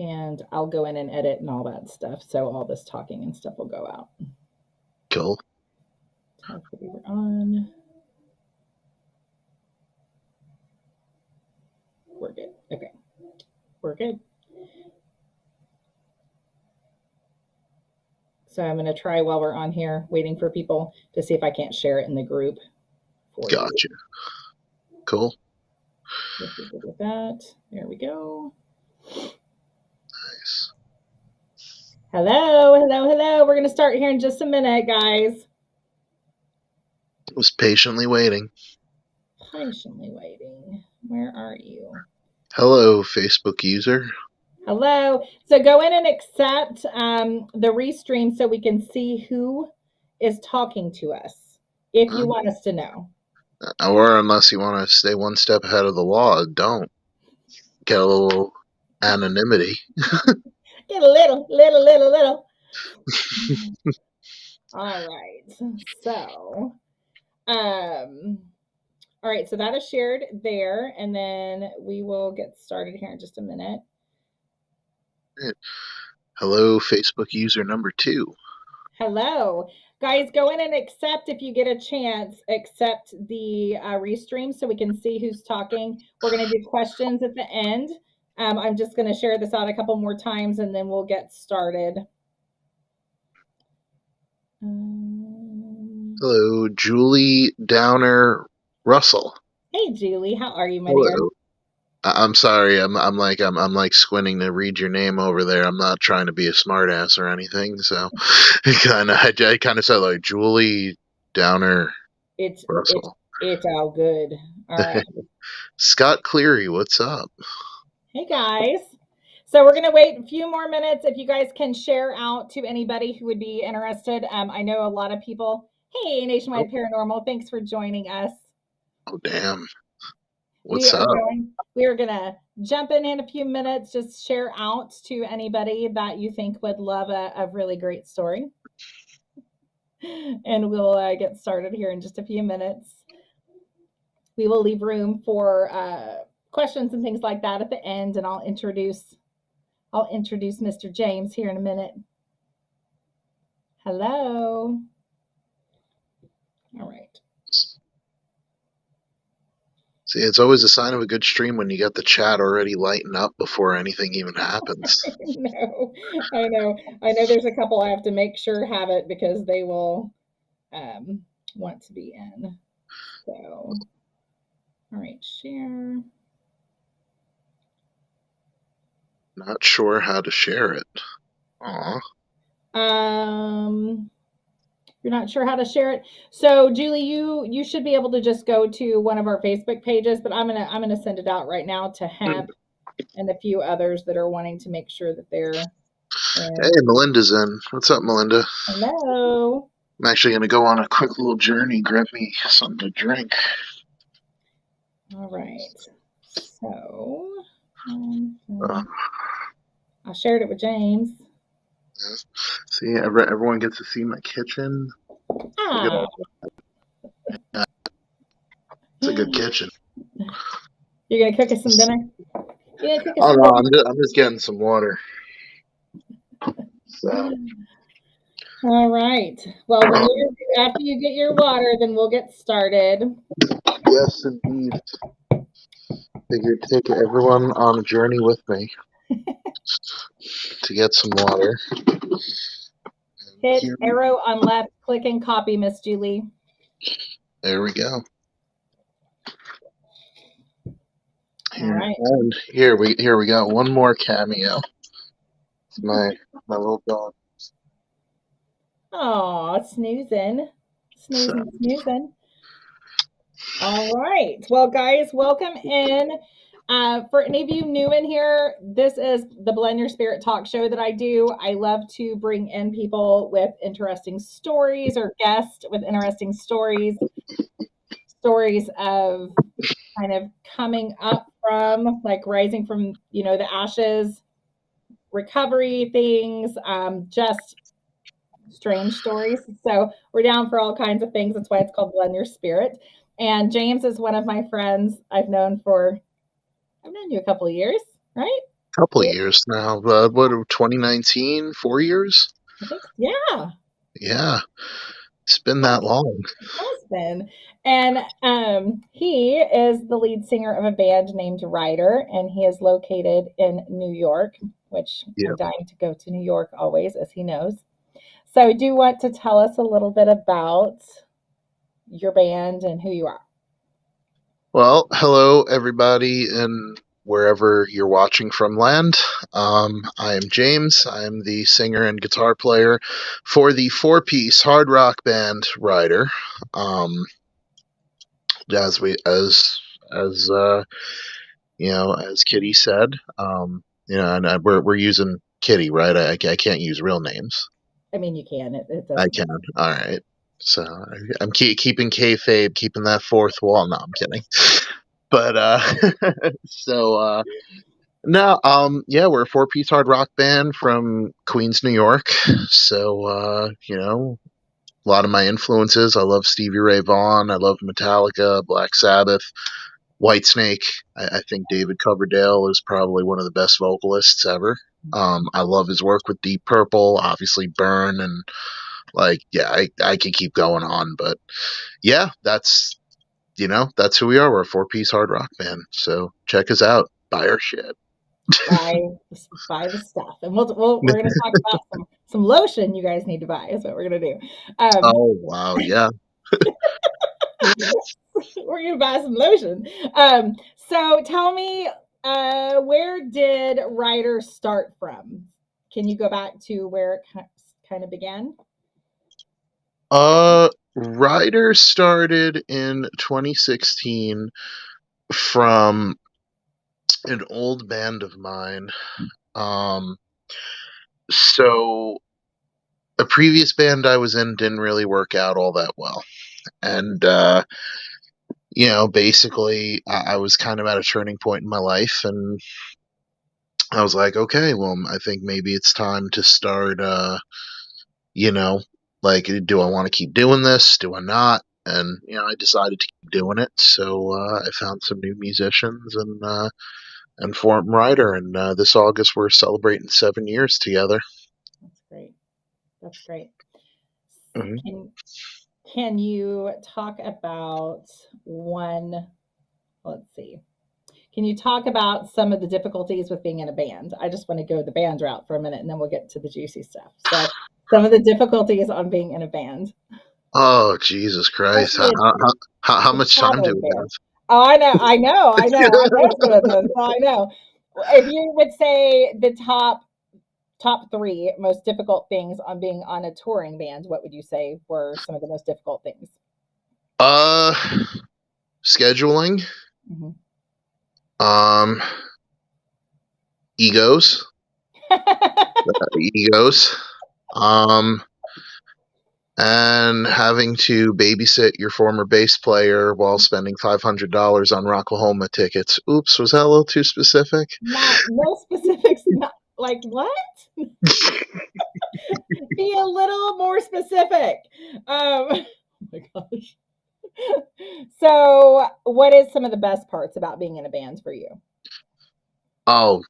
and I'll go in and edit and all that stuff. So all this talking and stuff will go out. Cool. Tag that we were on. We're good. Okay. We're good. So I'm going to try while we're on here, waiting for people to see if I can't share it in the group. Gotcha. Cool. If you're good with that. There we go. Nice. Hello, hello, hello. We're going to start here in just a minute, guys. I was patiently waiting. Patiently waiting. Where are you? Hello, Facebook user. Hello. So go in and accept the restream so we can see who is talking to us, if you want us to know. Or unless you want to stay one step ahead of the law, don't. Get a little anonymity. Get a little. All right. So, all right. So that is shared there, and then we will get started here in just a minute. Hello, Facebook user number 2. Hello. Guys, go in and accept, if you get a chance, accept the restream so we can see who's talking. We're going to do questions at the end. I'm just going to share this out a couple more times and then we'll get started. Hello, Julie Downer Russell. Hey, Julie, how are you, my dear? I'm sorry. I'm like squinting to read your name over there. I'm not trying to be a smartass or anything. So, I kind of said like Julie Downer. Russell. It's all good. All right. Scott Cleary, what's up? Hey guys. So we're gonna wait a few more minutes. If you guys can share out to anybody who would be interested. I know a lot of people. Hey, Nationwide Paranormal, thanks for joining us. Oh damn. What's up? We are gonna jump in a few minutes. Just share out to anybody that you think would love a really great story. And we'll get started here in just a few minutes. We will leave room for questions and things like that at the end, and I'll introduce Mr. James here in a minute. Hello. All right. See, it's always a sign of a good stream when you get the chat already lighting up before anything even happens. I know. There's a couple I have to make sure have it because they will want to be in. So, all right, share. Not sure how to share it. Aw. You're not sure how to share it. So Julie, you should be able to just go to one of our Facebook pages, but I'm gonna send it out right now to Hemp and a few others that are wanting to make sure that they're in. Hey, Melinda's in. What's up, Melinda? Hello. I'm actually gonna go on a quick little journey, grab me something to drink. All right. So I shared it with James. See, everyone gets to see my kitchen. Ah. It's a good kitchen. You're gonna cook us some dinner? Oh no, I'm just getting some water. So. All right. Well, after you get your water, then we'll get started. Yes, indeed. Figured take everyone on a journey with me to get some water. Hit arrow on left, click and copy, Miss Julie. There we go. All right. And here we got one more cameo. It's my little dog. Oh, snoozing. All right. Well, guys, welcome in. For any of you new in here, this is the Blend Your Spirit talk show that I do. I love to bring in people with interesting stories or guests with interesting stories of kind of coming up from, like rising from, the ashes, recovery things, just strange stories. So we're down for all kinds of things. That's why it's called Blend Your Spirit. And James is one of my friends I've known you a couple of years, right? couple years now. What, 2019? 4 years? I think, yeah. Yeah, it's been that long. Has been. And he is the lead singer of a band named Ryder, and he is located in New York, which Yeah. I'm dying to go to New York always, as he knows. So, do you want to tell us a little bit about your band and who you are? Well, hello everybody, and wherever you're watching from land. I am James. I am the singer and guitar player for the four-piece hard rock band Ryder. Um, as we as as Kitty said, and we're using Kitty, right? I can't use real names. I mean, you can. It I doesn't. can. All right. So I'm keeping kayfabe, keeping that fourth wall. No, I'm kidding. But so no, yeah, we're a four-piece hard rock band from Queens, New York. So a lot of my influences. I love Stevie Ray Vaughan. I love Metallica, Black Sabbath, Whitesnake. I think David Coverdale is probably one of the best vocalists ever. I love his work with Deep Purple, obviously Burn, and yeah, I could keep going on, but yeah, that's who we are. We're a four-piece hard rock band. So check us out. Buy our shit. buy buy the stuff, and we're going to talk about some lotion you guys need to buy. Is what we're going to do. Oh wow, yeah. We're going to buy some lotion. So tell me, where did Ryder start from? Can you go back to where it kind of began? Ryder started in 2016 from an old band of mine. Um, so a previous band I was in didn't really work out all that well, and basically I was kind of at a turning point in my life, and I was like, okay, well, I think maybe it's time to start. You know, do I want to keep doing this? Do I not? And I decided to keep doing it. So I found some new musicians and formed Ryder. And this August we're celebrating 7 years together. That's great. That's great. Mm-hmm. Can you talk about one? Let's see. Can you talk about some of the difficulties with being in a band? I just want to go the band route for a minute, and then we'll get to the juicy stuff. So, some of the difficulties on being in a band. Oh Jesus Christ! How much time do Traveling we band. have? Oh, I know some of them. So I know. If you would say the top three most difficult things on being on a touring band, what would you say were some of the most difficult things? Uh, Scheduling. Mm-hmm. Egos. Egos. Um, and having to babysit your former bass player while spending $500 on Rocklahoma tickets. Oops, was that a little too specific? No specifics. Not, like what? Be a little more specific. Oh my gosh. So, what is some of the best parts about being in a band for you? Oh,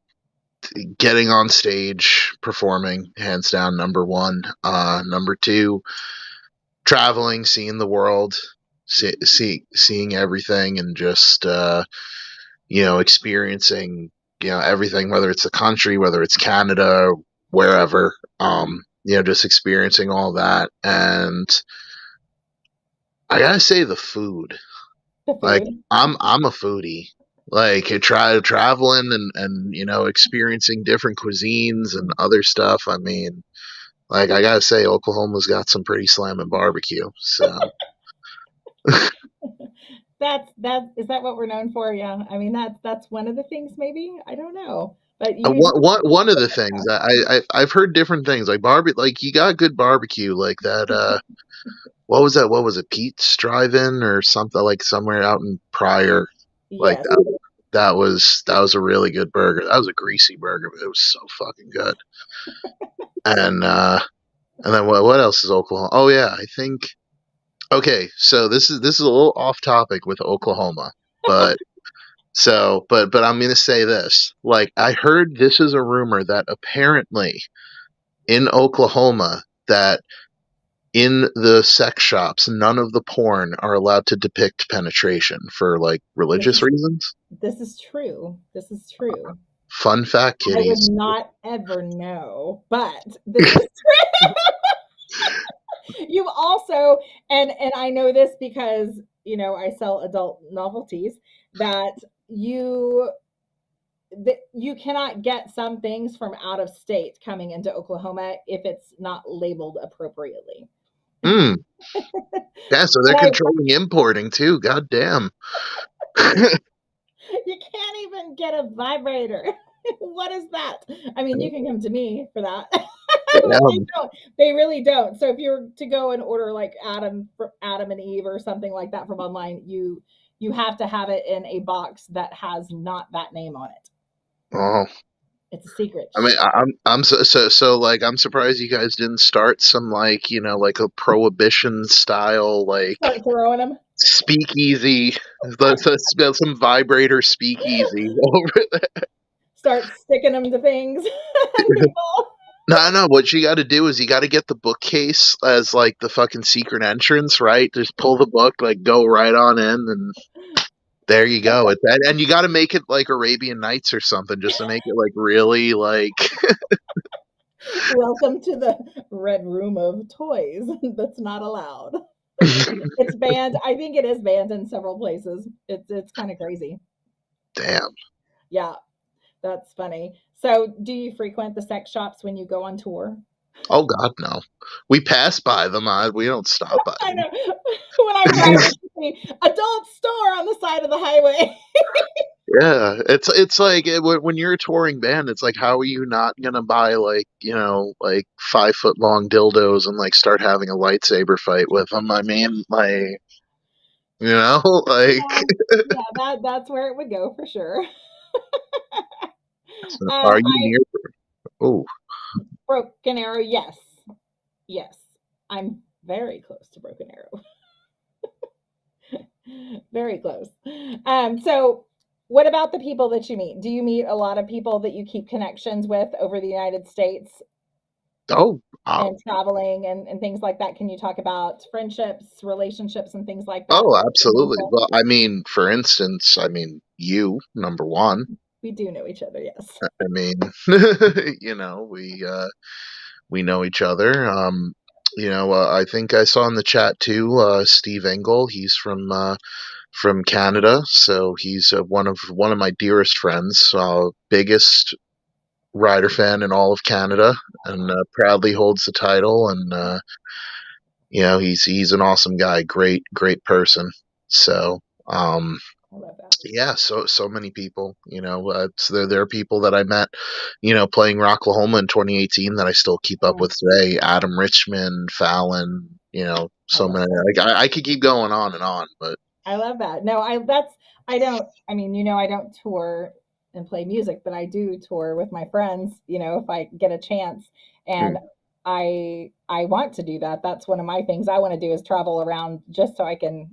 getting on stage, performing, hands down, number one. Number two, traveling, seeing the world, seeing everything, and just experiencing everything, whether it's the country, whether it's Canada, wherever. Just experiencing all that, and I gotta say the food. The Like food. I'm a foodie. Like I try traveling and experiencing different cuisines and other stuff. I mean, like I gotta say, Oklahoma's got some pretty slamming barbecue. So That is that what we're known for? Yeah. I mean that's one of the things maybe. I don't know. But you one of the things I've heard different things like barbecue. Like you got good barbecue like that. What was that? What was it? Pete's Drive-In or something like somewhere out in Pryor. Like yes. that was a really good burger. That was a greasy burger, but it was so fucking good. And then what else is Oklahoma? Oh yeah, I think. Okay, so this is a little off topic with Oklahoma, but So, but I'm gonna say this. Like, I heard this is a rumor that apparently in Oklahoma that in the sex shops, none of the porn are allowed to depict penetration for like This religious is reasons. this is true. This is true. Fun fact, I would kiddies. not ever know, but this is true. You also, and I know this because I sell adult novelties, that you you cannot get some things from out of state coming into Oklahoma if it's not labeled appropriately. Hmm. Yeah, so they're And controlling importing too. God damn. Damn. you can't even get a vibrator. What is that? I mean, you can come to me for that. But they don't. They really don't. So if you're to go and order like Adam and Eve or something like that from online, you have to have it in a box that has not that name on it. Oh. It's a secret. I mean, I'm so like I'm surprised you guys didn't start some like like a prohibition style like Start throwing them. speakeasy, some vibrator speakeasy over there. Start sticking them to things and people. No, no. What you got to do is you got to get the bookcase as like the fucking secret entrance, right? Just pull the book, like go right on in, and there you go. And you got to make it like Arabian Nights or something, just to make it like really like. Welcome to the red room of toys. That's not allowed. It's banned. I think it is banned in several places. It's kind of crazy. Damn. Yeah, that's funny. So, do you frequent the sex shops when you go on tour? Oh God, no. We pass by them. We don't stop by I them. know. When I'm driving to the adult store on the side of the highway. Yeah, it's like when you're a touring band, it's like how are you not gonna buy like like 5 foot long dildos and like start having a lightsaber fight with them? I mean, like like Yeah, yeah, that's where it would go for sure. so are you I near? Oh, Broken Arrow, yes, yes. I'm very close to Broken Arrow. Very close. So what about the people that you meet? Do you meet a lot of people that you keep connections with over the United States oh, and traveling and things like that? Can you talk about friendships, relationships, and things like that? oh, For absolutely. example, Well, I mean, for instance, I mean, you number one. we do know each other, yes. I mean, we know each other. I think I saw in the chat too. Steve Engel, he's from Canada, so he's one of my dearest friends, biggest Ryder fan in all of Canada, and proudly holds the title. And he's an awesome guy, great person. So I love that. yeah, so many people. So there are people that I met, playing Rocklahoma in 2018 that I still keep up Mm, with today. Adam Richmond, Fallon, I so love many. that. Like I could keep going on and on, but I love that. No, I don't, I mean, I don't tour and play music, but I do tour with my friends, if I get a chance. And mm, I want to do that. That's one of my things I want to do is travel around just so I can,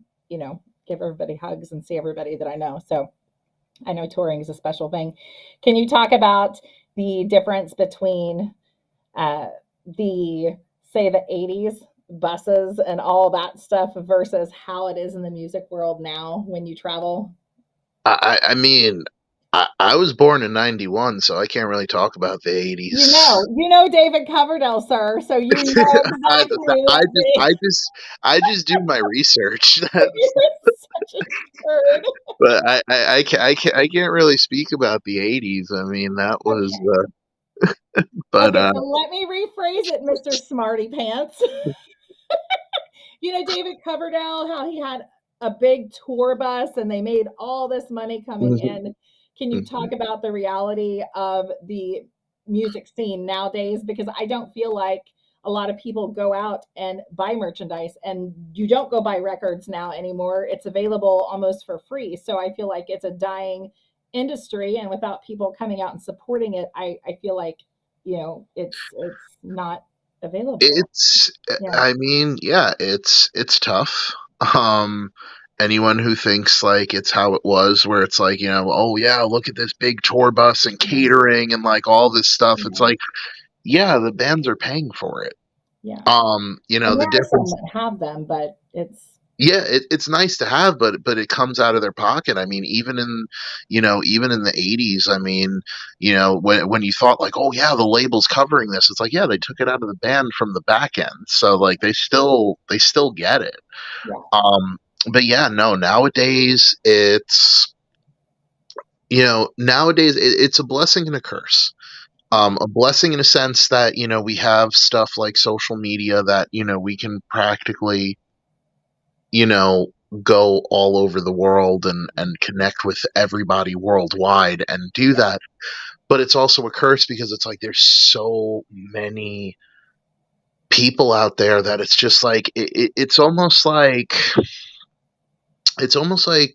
give everybody hugs and see everybody that I know. So I know touring is a special thing. Can you talk about the difference between uh, the say the 80s buses and all that stuff versus how it is in the music world now when you travel? I mean, I was born in '91, so I can't really talk about the '80s. You know David Coverdale, sir, so you know I, exactly I what just I just I just do my research. That's you're such a turd. but I can't really speak about the '80s. I mean, that was Okay. but Okay, so let me rephrase it, Mr. Smarty Pants. David Coverdale, how he had a big tour bus and they made all this money coming mhm, in. Can you mhm. talk about the reality of the music scene nowadays? Because I don't feel like a lot of people go out and buy merchandise, and you don't go buy records now anymore. It's available almost for free. So I feel like it's a dying industry, and without people coming out and supporting it, I feel like, it's not available. It's Yeah. I mean, yeah, it's tough. Um anyone who thinks like it's how it was, where it's like, oh yeah, look at this big tour bus and Mhm. catering and like all this stuff. It's Yeah. like, yeah, the bands are paying for it. Yeah. And The there are some difference, that have them, but it's yeah, it's nice to have, but it comes out of their pocket. I mean, even in the '80s, I mean, when you thought like, oh yeah, the label's covering this, it's like, yeah, they took it out of the band from the back end, so like they still get it. yeah, Um, but yeah, no, nowadays it's a blessing and a curse. yeah, A blessing in a sense that we have stuff like social media that we can practically you know go all over the world and connect with everybody worldwide and do yeah, that. But it's also a curse because it's like there's so many people out there that it's just like it's almost like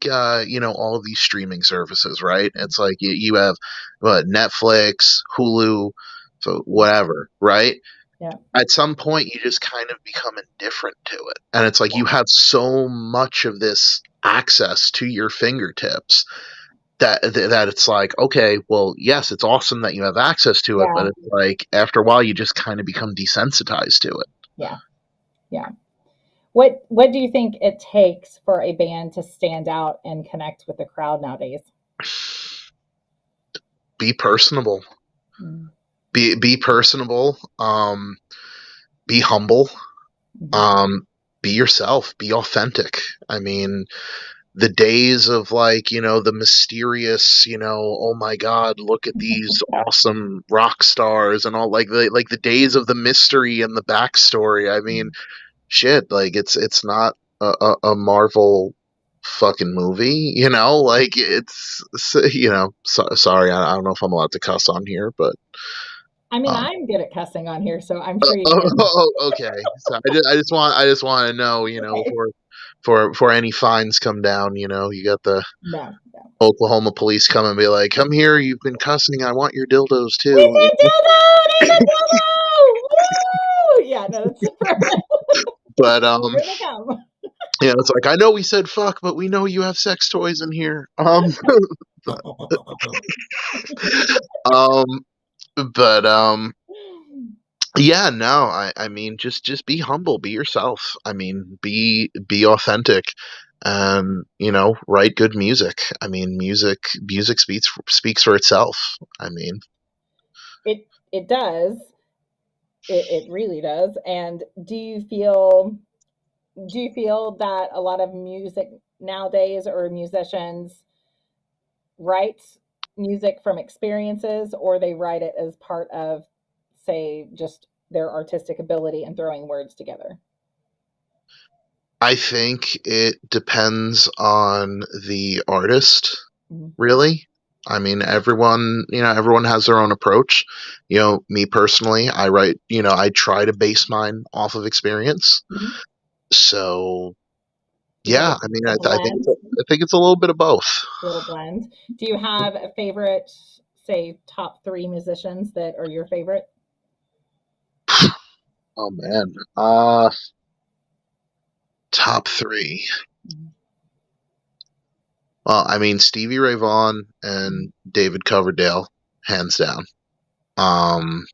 all of these streaming services, right? It's like you have what, Netflix, Hulu, so yeah, whatever, right? yeah, At some point you just kind of become indifferent to it, and it's like yeah, you have so much of this access to your fingertips that it's like, okay, well, yes, it's awesome that you have access to it, but yeah, it's like after a while you just kind of become desensitized to it. yeah, yeah. What do you think it takes for a band to stand out and connect with the crowd nowadays? Be personable. Mm, Be personable. Be humble. mhm. um be yourself, be authentic. I mean, the days of like the mysterious, oh my god, look at these awesome rock stars and all, like the days of the mystery and the backstory. I mean, shit, like it's not a Marvel fucking movie, like sorry, I don't know if I'm allowed to cuss on here, but I mean, um I'm good at cussing on here, so I'm sure you can. oh, okay. So I just want to know, Okay. for any fines come down, you got the No, no. Oklahoma police come and be like, "Come here, you've been cussing. I want your dildos We too." said dildo! There's a dildo! Woo! Yeah, no, that's But here they come. it's like, I know we said fuck, but we know you have sex toys in here. Um, but yeah, no, I mean, just be humble, be yourself. I mean, be authentic, and write good music. I mean, music speaks for itself. I mean, It does. It really does. And do you feel that a lot of music nowadays or musicians write music from experiences or they write it as part of, say, just their artistic ability and throwing words together? I think it depends on the artist, Mhm. really. I mean, everyone has their own approach. Me personally, I try to base mine off of experience. Mhm. So, Is it yeah, I mean, a I think blend? it's a little bit of both. A little blend. Do you have a favorite, say, top three musicians that are your favorite? Oh man. Top three. Mhm. Well, I mean, Stevie Ray Vaughan Mhm. and David Coverdale, hands down. Um,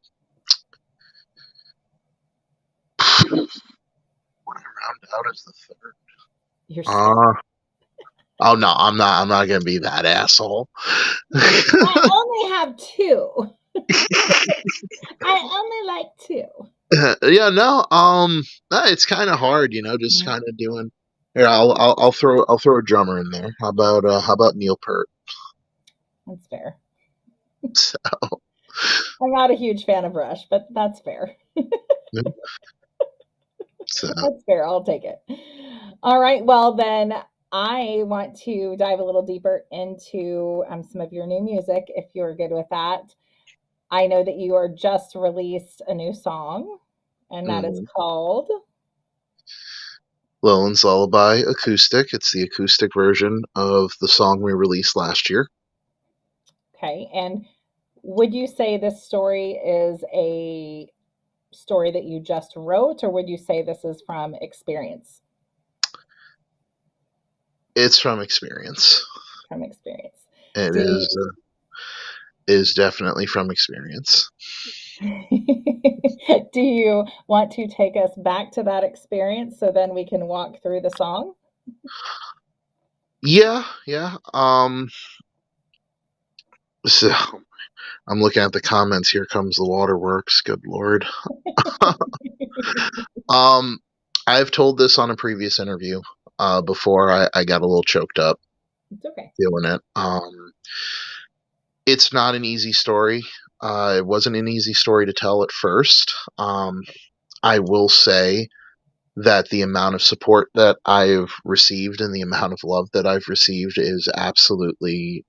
what I round out as the third. You're stuck. Uh, oh no, I'm not gonna be that asshole. I only have two. I only like two. Yeah, no, it's kind of hard, just Mhm. kind of doing. Here, I'll throw a drummer in there. How about Neil Peart? That's fair. So, I'm not a huge fan of Rush, but that's fair. so That's fair. I'll take it. All right. Well, then I want to dive a little deeper into some of your new music, if you're good with that. I know that you are just released a new song, and that is mhm. called. Lowland's Lullaby acoustic. It's the acoustic version of the song we released last year. Okay. And would you say this story is a story that you just wrote, or would you say this is from experience? It's from experience. From experience. It Do you, is definitely from experience. do you want to take us back to that experience so then we can walk through the song? Yeah, yeah. So I'm looking at the comments. Here comes the waterworks. Good lord. Um, I've told this on a previous interview. Before I got a little choked up It's okay. doing it. It's not an easy story. It wasn't an easy story to tell at first. I will say that the amount of support that I've received and the amount of love that I've received is absolutely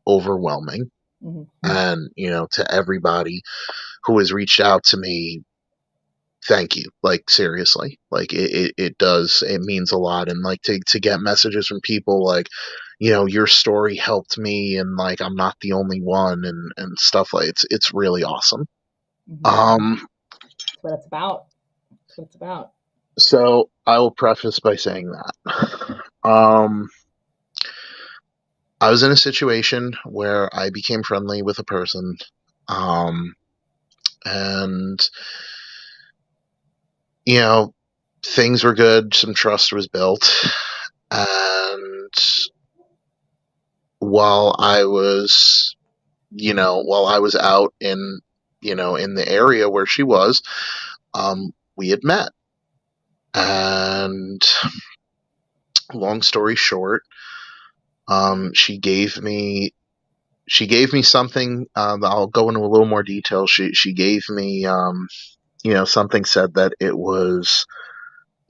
overwhelming. Mhm. And, to everybody who has reached out to me, thank you. Like, seriously. Like, it does, it means a lot. And, like, to get messages from people like, your story helped me, and, like, I'm not the only one, and stuff like it's really awesome. Mhm. Um, That's what it's about. That's what it's about. so I will preface by saying that. I was in a situation where I became friendly with a person, um, and you know, things were good. Some trust was built, and while I was, while I was out in the area where she was, we had met, and long story short, she gave me something. I'll go into a little more detail. She gave me something, said that it was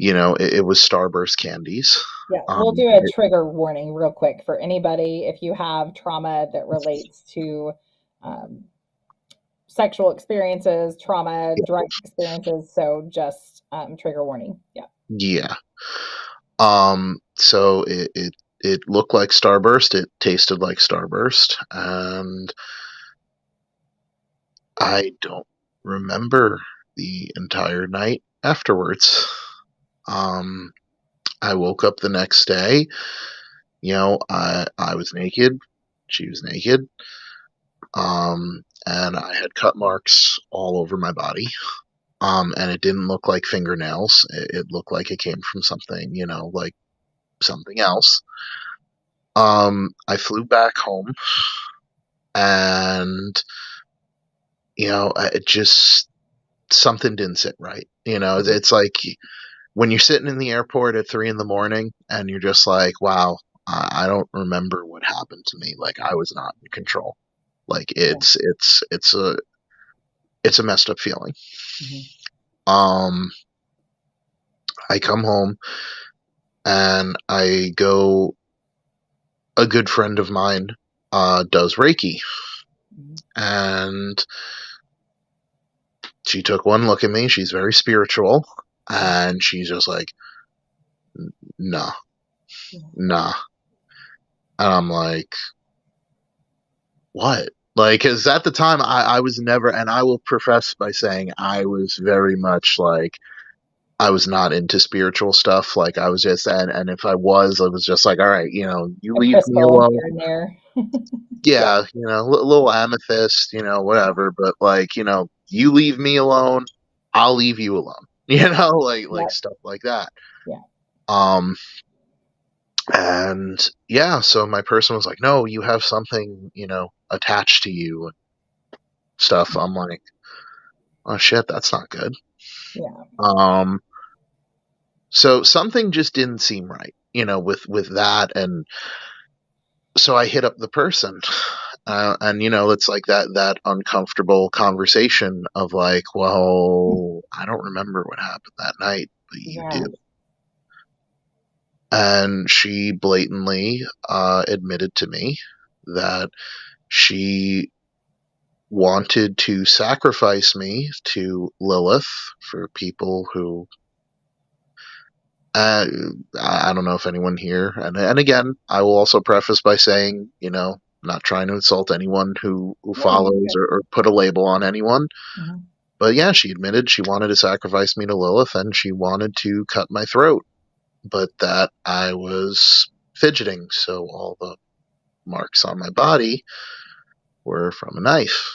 it was Starburst candies. Yeah, we'll Um, do a trigger warning real quick for anybody if you have trauma that relates to um, sexual experiences, trauma, drug experiences. So just trigger warning. Yeah. yeah. So it looked like Starburst. It tasted like Starburst, and I don't remember the entire night afterwards. Um, I woke up the next day. I was naked. She was naked. And I had cut marks all over my body. And it didn't look like fingernails. It looked like it came from something, like something else. I flew back home, and it just something didn't sit right. Mhm. It's like when you're sitting in the airport at 3 in the morning, and you're just like, wow, I don't remember what happened to me. Like, I was not in control. Like, Yeah. it's a messed up feeling. Mhm. Um, I come home, and I go. A good friend of mine does Reiki, Mhm. and she took one look at me. She's very spiritual, and she's just like, nah, Yeah. nah. And I'm like, what? Like, because at the time I was never, and I will profess by saying I was very much like, I was not into spiritual stuff. Like, I was just, and if I was just like, all right, you A leave me crystal alone. here and there. Yeah. Yeah, little amethyst, whatever. But like, you leave me alone, I'll leave you alone. Like Yep. stuff like that. Yeah. Um, and yeah, so my person was like, no, you have something, attached to you and stuff. I'm like, oh shit, that's not good. Yeah. Um, so something just didn't seem right, with that, and so I hit up the person, and it's like that uncomfortable conversation of like, well, I don't remember what happened that night, but you do. Yeah. And she blatantly admitted to me that she wanted to sacrifice me to Lilith for people who. Uh, I don't know if anyone here, and again, I will also preface by saying, not trying to insult anyone who No, you're follows, good. or put a label on anyone. Mhm. But yeah, she admitted she wanted to sacrifice me to Lilith, and she wanted to cut my throat, but that I was fidgeting, so all the marks on my body were from a knife.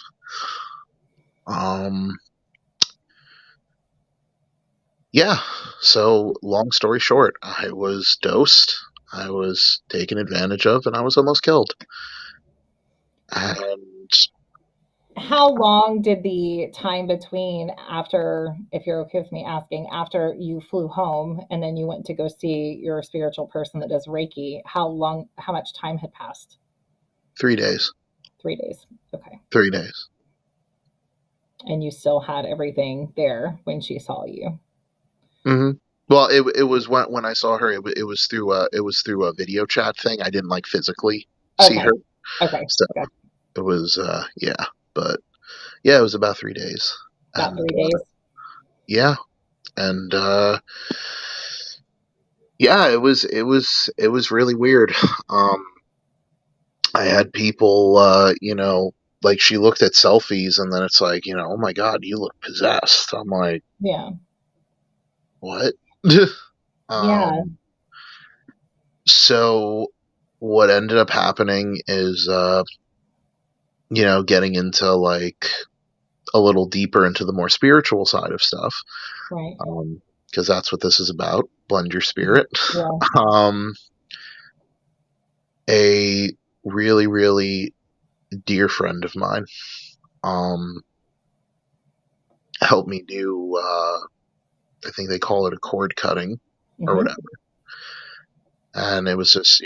Um, yeah, so long story short, I was dosed, I was taken advantage of, and I was almost killed. And How long did the time between after, if you're okay with me asking, after you flew home and then you went to go see your spiritual person that does Reiki, how much time had passed? 3 days. 3 days. Okay. 3 days. And you still had everything there when she saw you. Hmm. Well, it was when I saw her. It was through a video chat thing. I didn't like physically see Okay. her, Okay. so Got it was yeah. But yeah, it was about 3 days, about and 3 days. yeah, and yeah, it was really weird. Um, I had people, like she looked at selfies, and then it's like, oh my god, you look possessed. I'm like, Yeah. what? Yeah. um, so what ended up happening is, getting into like a little deeper into the more spiritual side of stuff, Right. because that's what this is about. Blend your spirit. Yeah. Um, a really, really dear friend of mine, um, helped me do. I think they call it a cord cutting or Hmm. whatever, and it was just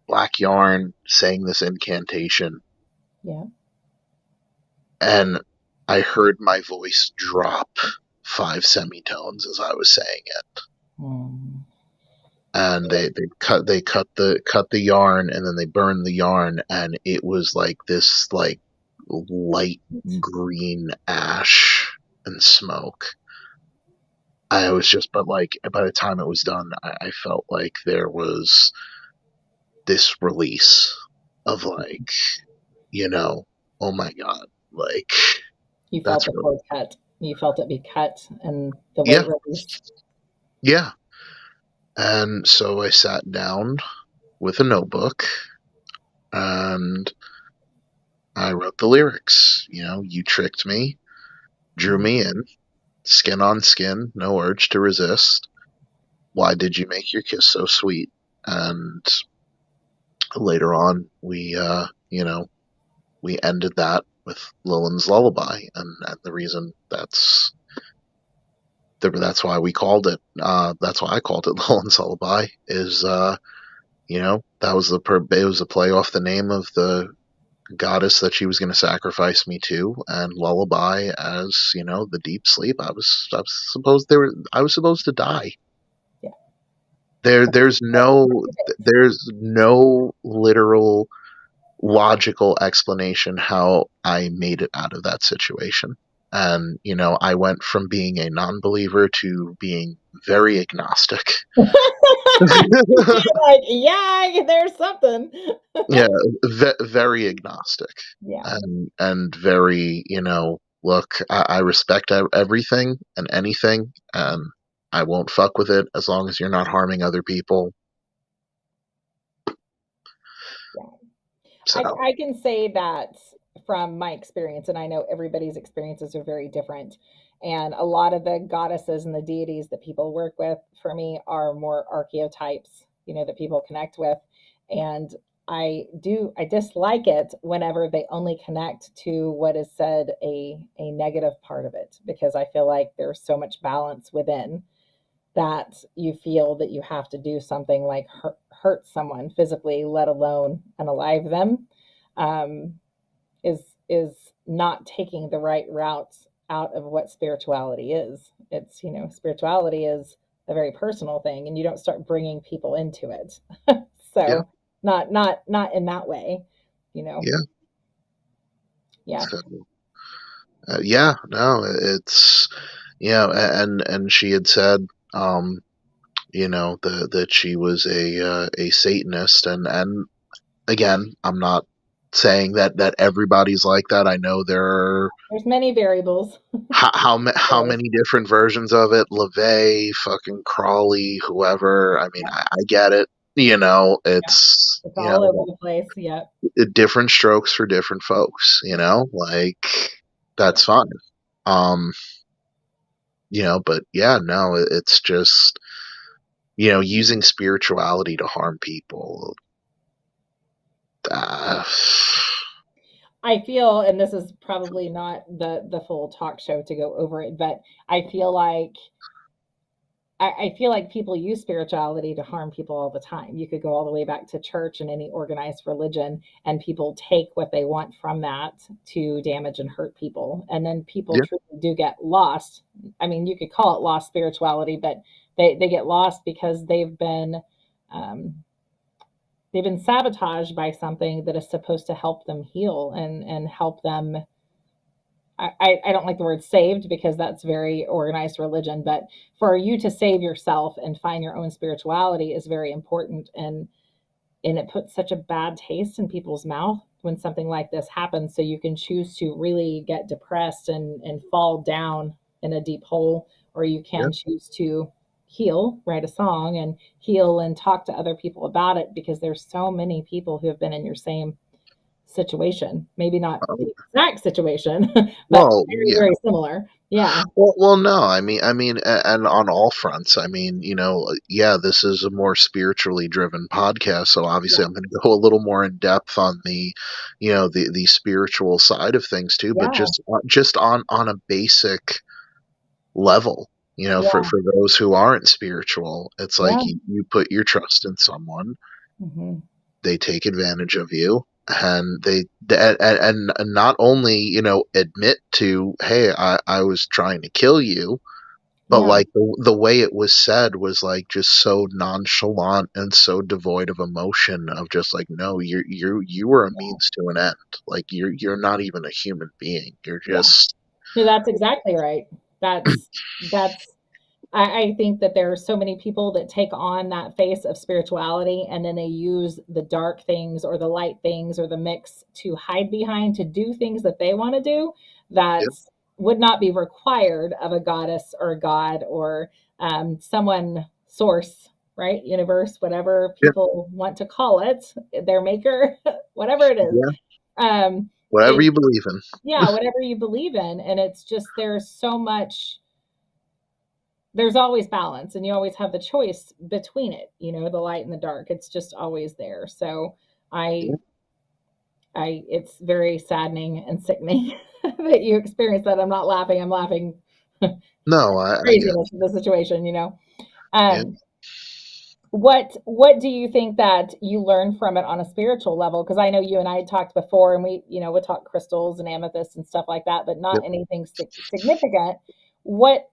black yarn saying this incantation, Yeah. and I heard my voice drop 5 semitones as I was saying it. Mm. And they cut the yarn, and then they burned the yarn, and it was like this like light green ash and smoke. I was just but like by the time it was done, I felt like there was this release of like, you know, oh my god, like You felt that's the really, cord cut. You felt it be cut and the yeah, weight released. yeah. And so I sat down with a notebook, and I wrote the lyrics. You tricked me, drew Mm. me in, skin on skin, no urge to resist. Why did you make your kiss so sweet? And later on, we ended that with Lillian's Lullaby, and the reason that's why we called it. That's why I called it Lillian's Lullaby. Is that was it was a play off the name of the goddess that she was going to sacrifice me to, and lullaby as the deep sleep. I was supposed to die. Yeah. There That's there's no there's no literal logical explanation how I made it out of that situation. And I went from being a non-believer to being very agnostic. You're like, yeah, there's something. Yeah, very agnostic, Yeah. and very, look, I respect everything and anything, and I won't fuck with it as long as you're not harming other people. Yeah. So I can say that from my experience, and I know everybody's experiences are very different. And a lot of the goddesses and the deities that people work with for me are more archetypes, that people connect with. And I dislike it whenever they only connect to what is said a negative part of it, because I feel like there's so much balance within that you feel that you have to do something like hurt someone physically, let alone unalive them, um, is not taking the right routes out of what spirituality is. It's spirituality is a very personal thing, and you don't start bringing people into it. yeah, So not in that way, you know. yeah. Yeah. So yeah, no, it's and she had said, that she was a Satanist, and again, I'm not saying that everybody's like that. I know there are There's many variables. how many different versions of it. LaVey, fucking Crawley, whoever. I mean, I get it. it's, It's all over the place. Yep. different strokes for different folks, like that's fine. Um, but yeah, no, it's just, using spirituality to harm people. Uh, I feel, and this is probably not the full talk show to go over it, but I feel like I feel like people use spirituality to harm people all the time. You could go all the way back to church and any organized religion, and people take what they want from that to damage and hurt people. And then people yeah, truly do get lost. I mean, you could call it lost spirituality, but they get lost because um, they've been sabotaged by something that is supposed to help them heal and help them. I don't like the word saved because that's very organized religion, but for you to save yourself and find your own spirituality is very important. And it puts such a bad taste in people's mouth when something like this happens. So you can choose to really get depressed and fall down in a deep hole, or you yeah, can choose to heal, write a song and heal and talk to other people about it, because there's so many people who have been in your same situation. Maybe not um, the exact situation, but well, very, yeah. very similar. Yeah. Well, no, and on all fronts, yeah, this is a more spiritually driven podcast, so obviously Yeah. I'm going to go a little more in depth on the spiritual side of things too, but Yeah. just on a basic level, for Yeah. those who aren't spiritual, it's like Yeah. you put your trust in someone, Hmm. they take advantage of you, and and not only admit to, hey, I was trying to kill you, but Yeah. like the way it was said was like just so nonchalant and so devoid of emotion, of just like, no, you were a Yeah. means to an end, like you're not even a human being, you're Yeah. just No, that's exactly right. That's I think that there are so many people that take on that face of spirituality and then they use the dark things or the light things or the mix to hide behind to do things that they want to do yeah, that would not be required of a goddess or a god or someone source, right? Universe, whatever yeah, people want to call it, their maker, whatever it is. yeah, Um, whatever it, you believe in. yeah, whatever you believe in. And it's just, there's always balance and you always have the choice between it, the light and the dark. It's just always there. So I, Yeah. it's very saddening and sickening that you experience that. I'm not laughing. I'm laughing No, I get craziness of the situation. it. Um, what do you think that you learn from it on a spiritual level? Because I know you and I had talked before, and we talk crystals and amethysts and stuff like that, but Yeah. not anything significant. What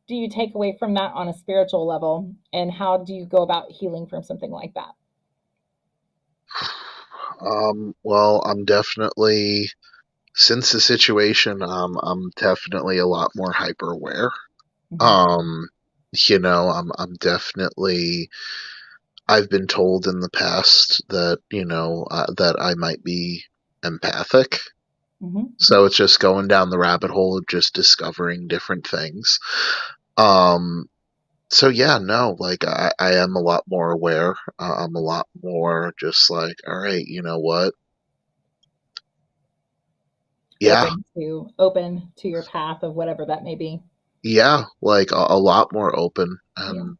do you take away from that on a spiritual level, and how do you go about healing from something like that? Well, I'm definitely, since the situation, I'm definitely a lot more hyper aware. Hmm. Um, I'm definitely, I've been told in the past that, that I might be empathic. Hmm. So it's just going down the rabbit hole of just discovering different things. Um, so yeah, no, like I am a lot more aware. I'm a lot more just like, all right, you know what? Yeah, Open to your path of whatever that may be. yeah, like a lot more open. Yeah. And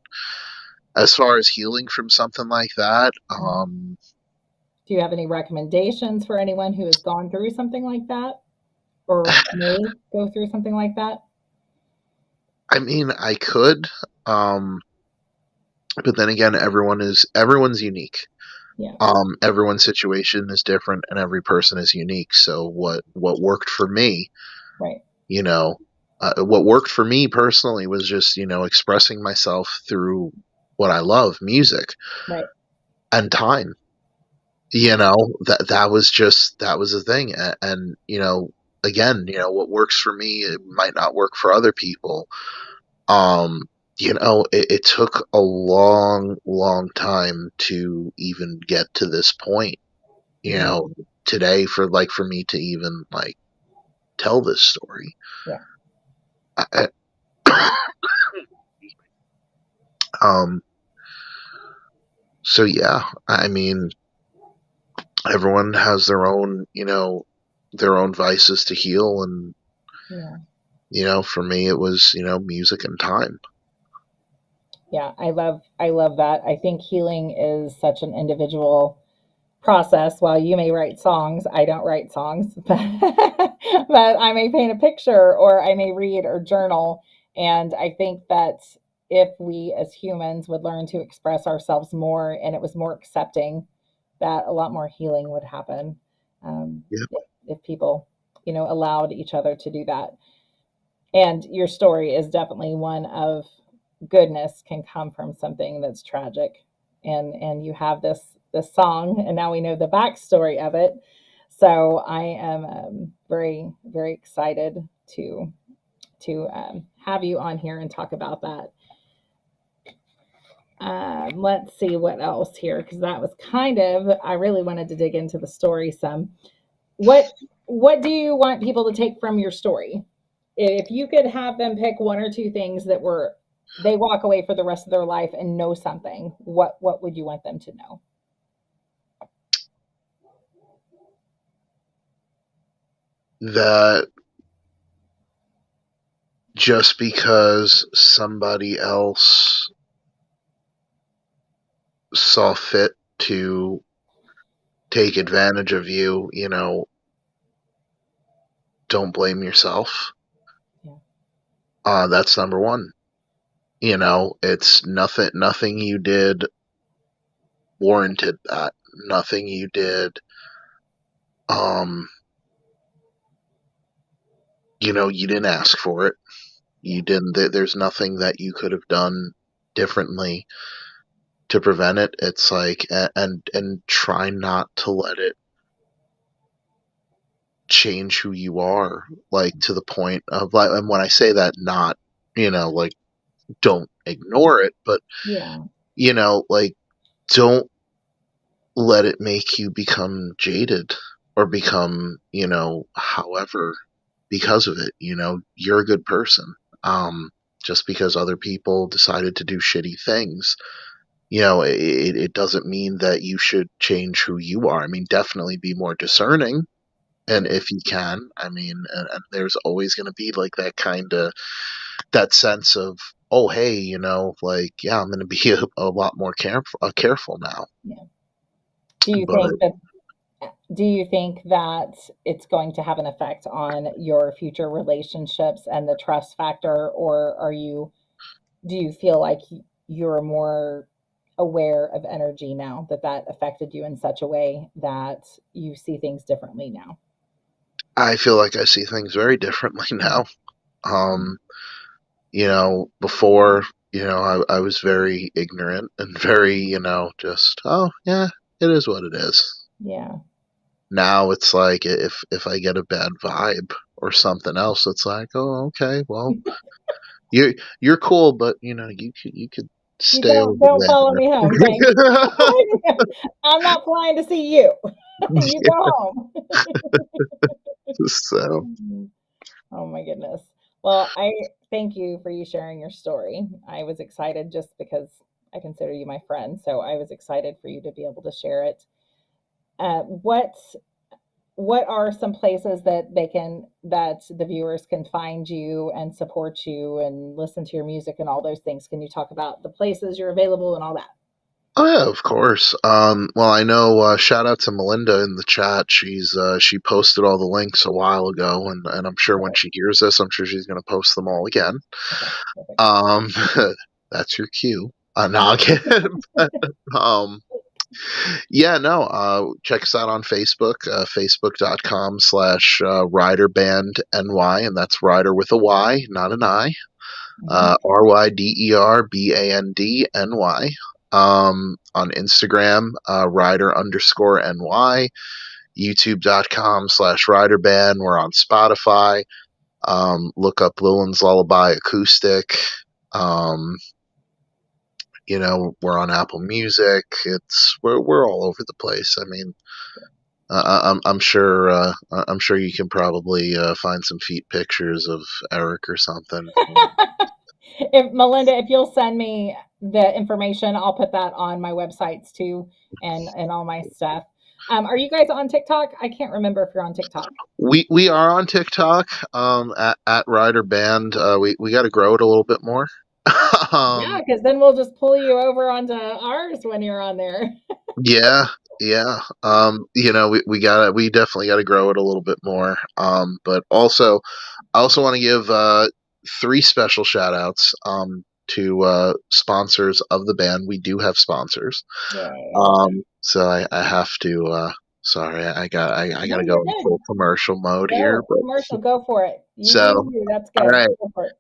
as far as healing from something like that, Mhm. Do you have any recommendations for anyone who has gone through something like that or may go through something like that? I mean, I could, um, but then again, everyone's unique. Yeah. Everyone's situation is different, and every person is unique. So what worked for me, Right. you know, what worked for me personally was just expressing myself through what I love, music Right. and time. That was the thing, and again, what works for me, it might not work for other people. Um, it took a long, long time to even get to this point. You Mhm. know, today, for me to even like tell this story. Yeah. I, um, So yeah, I mean, everyone has their own, their own vices to heal, and Yeah. for me it was, music and time. Yeah, I love that. I think healing is such an individual process. While you may write songs, I don't write songs, but I may paint a picture or I may read or journal. And I think that if we as humans would learn to express ourselves more and it was more accepting, that a lot more healing would happen. Yeah, If people, allowed each other to do that. And your story is definitely one of goodness can come from something that's tragic. And you have this song, and now we know the backstory of it. So I am very very excited to have you on here and talk about that. Let's see what else here, because that was kind of, I really wanted to dig into the story some. What do you want people to take from your story? If you could have them pick one or two things that were they walk away for the rest of their life and know something, what would you want them to know? that just because somebody else saw fit to take advantage of you, don't blame yourself. Yeah. That's number one. It's nothing you did warranted that. Nothing you did, um, you didn't ask for it. You didn't, there's nothing that you could have done differently to prevent it. It's like, and try not to let it change who you are, like to the point of like, and when I say that, not, like, don't ignore it, but, Yeah. like, don't let it make you become jaded or become, however, because of it. You're a good person. Just because other people decided to do shitty things, it doesn't mean that you should change who you are. I mean, definitely be more discerning. And if you can, I mean, and there's always going to be like that sense of, oh, hey, like, yeah, I'm going to be a lot more careful now. Yeah. Do you But think that do you think that it's going to have an effect on your future relationships and the trust factor, or do you feel like you're more aware of energy now, that affected you in such a way that you see things differently now? I feel like I see things very differently now. Um, Before, I was very ignorant and very, just, oh, yeah, it is what it is. Yeah. Now it's like if I get a bad vibe or something else, it's like, oh, okay, well, you're cool, but you could You stay over don't follow me home, thanks. there. I'm not flying to see you. You go home. So Oh my goodness. Well, I thank you for you sharing your story. I was excited just because I consider you my friend, so I was excited for you to be able to share it. What are some places that the viewers can find you and support you and listen to your music and all those things? Can you talk about the places you're available and all that? Oh yeah, of course. Well, I know. Shout out to Melinda in the chat. She posted all the links a while ago, and I'm sure when Okay. she hears this, I'm sure she's gonna post them all again. Okay. Perfect. Um, that's your cue. No, I'm kidding. um, yeah, no. Check us out on Facebook. Facebook.com/ Ryder Band NY, and that's Ryder with a Y, not an I. Mhm. RYDERBANDNY. On Instagram, Ryder_NY, YouTube.com/RyderBand. We're on Spotify. Look up Lillian's Lullaby Acoustic. Um, we're on Apple Music. We're all over the place. I mean, I'm sure you can probably find some feet pictures of Eric or something. If Melinda, if you'll send me the information. I'll put that on my websites too, and all my stuff. Are you guys on TikTok? I can't remember if you're on TikTok. We are on TikTok, at Ryder Band. We got to grow it a little bit more. Yeah, um, because then we'll just pull you over onto ours when you're on there. yeah, yeah. We definitely got to grow it a little bit more. But also, I also want to give three special shout outs to sponsors of the band. We do have sponsors. Yay. So I have to. Sorry, I got No, to go you're in good. full commercial mode here. Go But commercial. Go for it. You do so, you. That's all good. right. Go for it.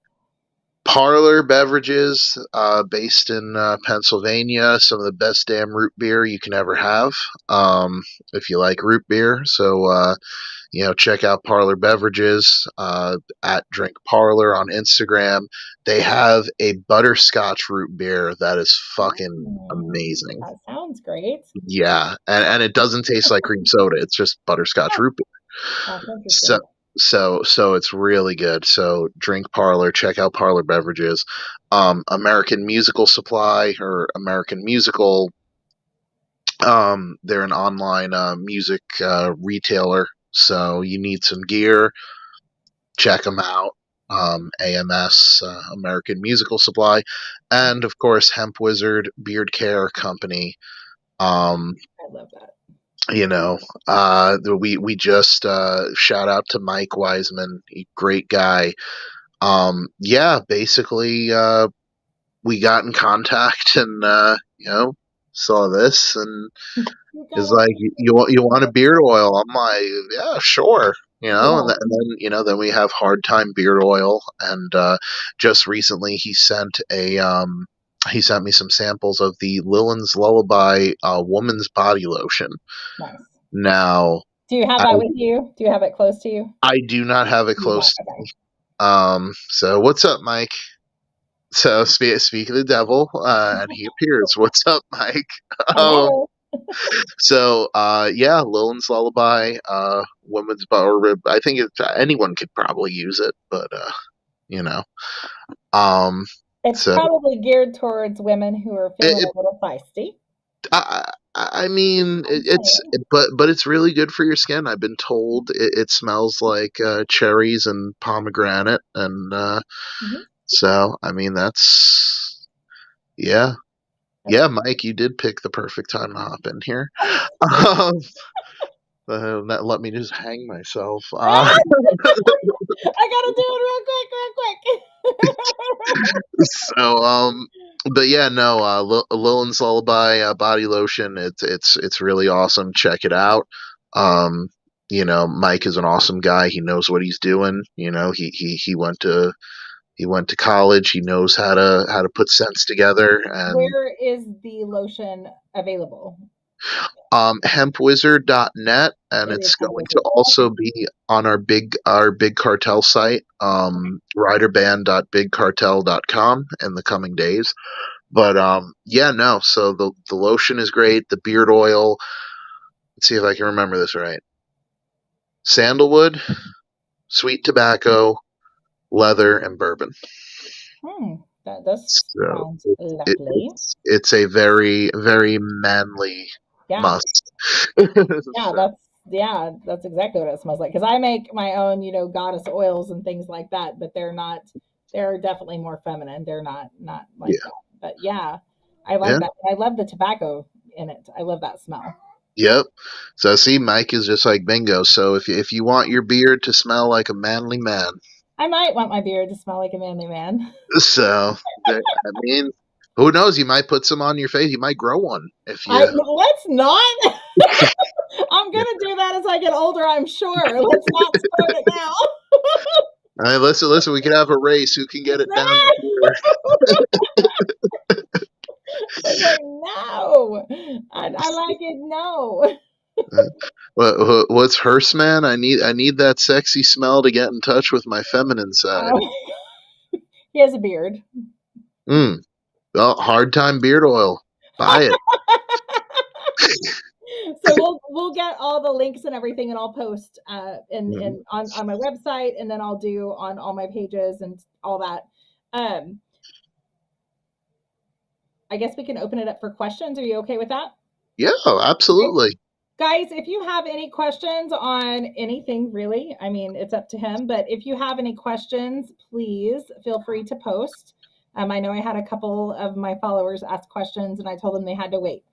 Parlor Beverages, based in Pennsylvania. Some of the best damn root beer you can ever have. If you like root beer, so check out Parlor Beverages, at Drink Parlor on Instagram. They have a butterscotch root beer that is fucking Mm, amazing. that sounds great. Yeah, and it doesn't taste like cream soda. It's just butterscotch Huh, root beer. that's So interesting. so it's really good. So Drink Parlor, check out Parlor Beverages. American Musical Supply or American Musical. They're an online music retailer. So you need some gear, check them out. AMS, American Musical Supply, and of course Hemp Wizard Beard Care Company. Um, I love that. we just shout out to Mike Wiseman, great guy. Yeah, basically, we got in contact and saw this and You is gotta like, you want a beard oil? I'm like, yeah, sure. And yeah, then we have Hard Time Beard Oil, and just recently he sent me some samples of the Lillin's Lullaby woman's body lotion. nice. Now, Do you have I that with you? Do you have it close to you? I do not have it You don't. close. Okay. So what's up, Mike? So speak of the devil, and he appears. What's up, Mike? Um, Hello. yeah, Lillin's Lullaby, women's or I think anyone could probably use it, but you know, um, It's so probably geared towards women who are feeling it, a little feisty. I mean, I'm saying. but it's really good for your skin. I've been told it smells like cherries and pomegranate, and Mhm. so I mean that's yeah. That's Yeah, Mike, you did pick the perfect time to hop in here. Um, let me just hang myself. Ah! I gotta do it real quick, real quick. So, but yeah, no, Lillin's Lullaby body lotion. It's really awesome. Check it out. Um, Mike is an awesome guy. He knows what he's doing. He went to college. He knows how to put sense together. And Where is the lotion available? hempwizard.net, and It is it's Hemp going to Wizard. also be on our big cartel site, riderband.bigcartel.com, in the coming days. But yeah, no, so the lotion is great. The beard oil, let's see if I can remember this right: sandalwood, sweet tobacco, leather, and bourbon. That does So sound lovely. it's a very very manly Yeah, must. So, that's exactly what it smells like. Because I make my own, goddess oils and things like that, but they're not. They're definitely more feminine. They're not like yeah, that. But yeah, I like yeah. that. I love the tobacco in it. I love that smell. Yep. So see, Mike is just like bingo. So if you want your beard to smell like a manly man, I might want my beard to smell like a manly man. so I mean, who knows? You might put some on your face. You might grow one if I you. let's not. I'm gonna do that as I get older. I'm sure. Let's not start it now. All right, listen. We could have a race. Who can get it down to here? It's like no, I like it. No. What's hearse, man? I need that sexy smell to get in touch with my feminine side. Um, he has a beard. Mm. Well, hard time beard oil. Buy it. So we'll get all the links and everything, and I'll post Mhm. in on my website, and then I'll do on all my pages and all that. Um, I guess we can open it up for questions. Are you okay with that? Yeah, Okay. absolutely. Guys, if you have any questions on anything, really, I mean, it's up to him, but if you have any questions, please feel free to post. I know I had a couple of my followers ask questions and I told them they had to wait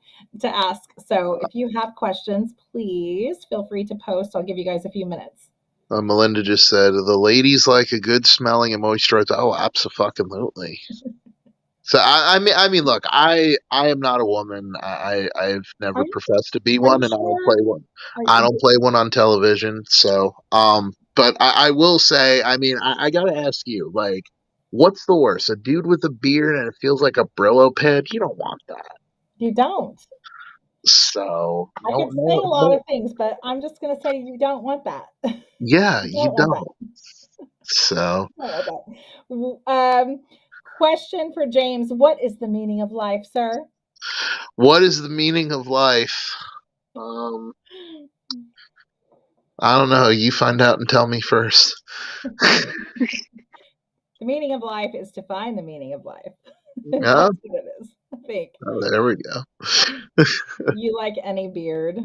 to ask. So if you have questions, please feel free to post. I'll give you guys a few minutes. Melinda just said the ladies like a good smelling and moisturized. Oh, absolutely. So I mean, look, I am not a woman. I've never Are you, professed to be are you one, and I don't play sure? one. Are I you, don't play one on television. So, but I will say, I mean, I gotta ask you, like, what's the worst? A dude with a beard and it feels like a Brillo pad? You don't want that. you don't. So, I no, could say no, a lot no. of things, but I'm just going to say you don't want that. Yeah, You you don't want that. don't. So, You don't want that. Question for James. What is the meaning of life, sir? what is the meaning of life? Um, I don't know. You find out and tell me first. The meaning of life is to find the meaning of life. That's Yeah, what it is, I think. oh, there we go. You like any beard?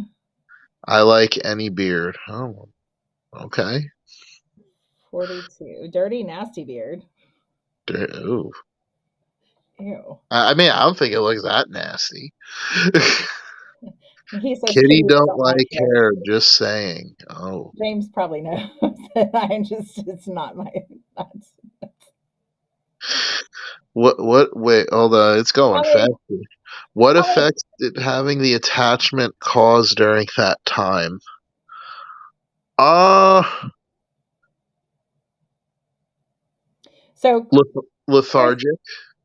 I like any beard. Oh, okay. 42. Dirty, nasty beard. Ooh. Ew. I mean, I don't think it looks that nasty. He says Kitty kitties don't don't like like hair. hair. Just saying. Oh, James probably knows that I just, it's not my, that's, what? Wait, hold on. It's going how fast. many, What how many, effects did having the attachment cause during that time? Uh, so Chris, lethargic.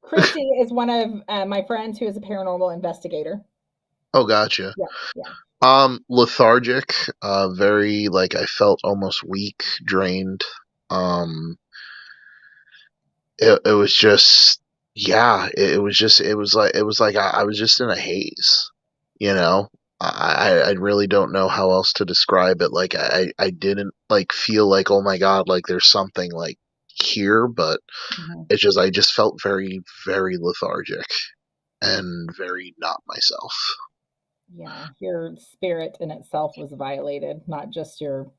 Christy is one of my friends who is a paranormal investigator. Oh, gotcha. Yeah, yeah. Lethargic. Very like I felt almost weak, drained. Um, it was just yeah. It was like I was just in a haze. You know, I really don't know how else to describe it. Like I didn't like feel like oh my god like there's something like here, but Mhm. it's just I just felt very lethargic and very not myself. Yeah, your spirit in itself was violated, not just your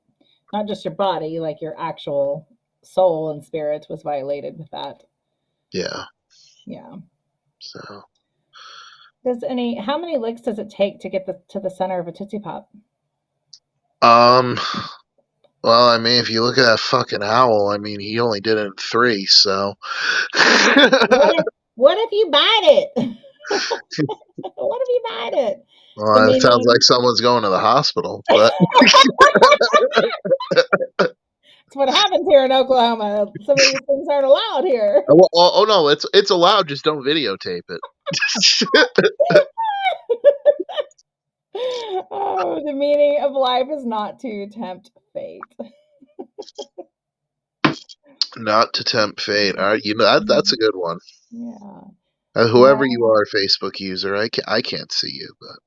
body, like your actual soul and spirit was violated with that. Yeah. Yeah. So Does any how many licks does it take to get to the center of a Tootsie Pop? um well, I mean, if you look at that fucking owl, I mean, he only did it in three, so. What if you bite it? What if you bite it? The Well, it sounds like meaning someone's going to the hospital, but it's what happens here in Oklahoma. Some of these things aren't allowed here. oh no, it's allowed. Just don't videotape it. Oh, the meaning of life is not to tempt fate. Not to tempt fate. All right, you know that's a good one. Yeah. Whoever you Uh, are, Facebook user, I can't see you, but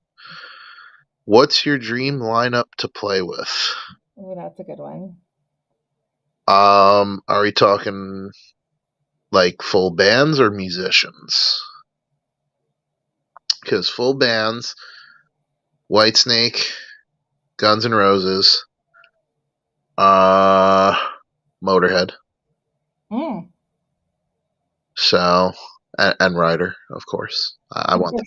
what's your dream lineup to play with? oh, that's a good one. Are we talking like full bands or musicians? Because full bands, Whitesnake, Guns N' Roses, uh, Motorhead, Mm. so and Ryder, of course. I want that.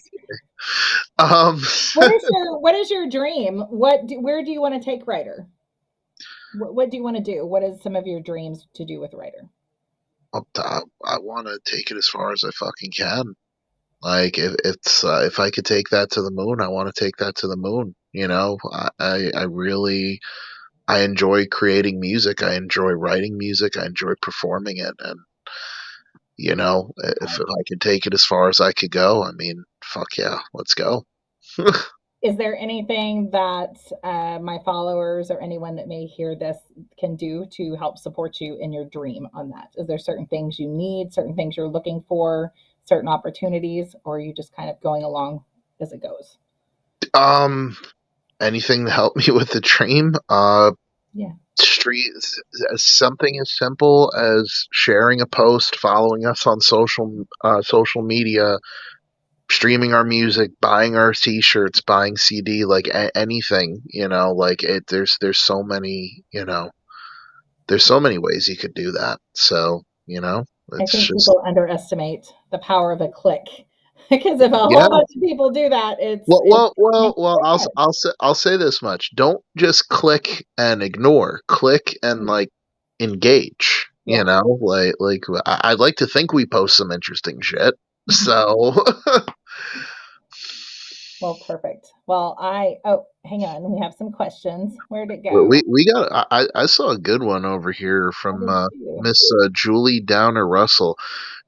What is your dream? Where do you want to take Ryder? What do you want to do? What is some of your dreams to do with Ryder? I want to take it as far as I fucking can. Like if I could take that to the moon, I want to take that to the moon. You know, I really I enjoy creating music. I enjoy writing music. I enjoy performing it, and you know, if I could take it as far as I could go, I mean, fuck yeah, let's go. Is there anything that my followers or anyone that may hear this can do to help support you in your dream on that? Is there certain things you need, certain things you're looking for, certain opportunities, or are you just kind of going along as it goes? Um, anything to help me with the dream? Yeah. Street something as simple as sharing a post, following us on social media, streaming our music, buying our t-shirts, buying CD, like anything, like there's so many, there's so many ways you could do that. So, I it's think just, people underestimate the power of a click because if a yeah. whole bunch of people do that, Well, it well, well, makes well. a difference. I'll say this much: don't just click and ignore. Click and like engage. Yeah. I'd like to think we post some interesting shit. So Well, perfect. Well, hang on. We have some questions. Where'd it go? we got. I saw a good one over here I from did too. Miss Julie Downer Russell.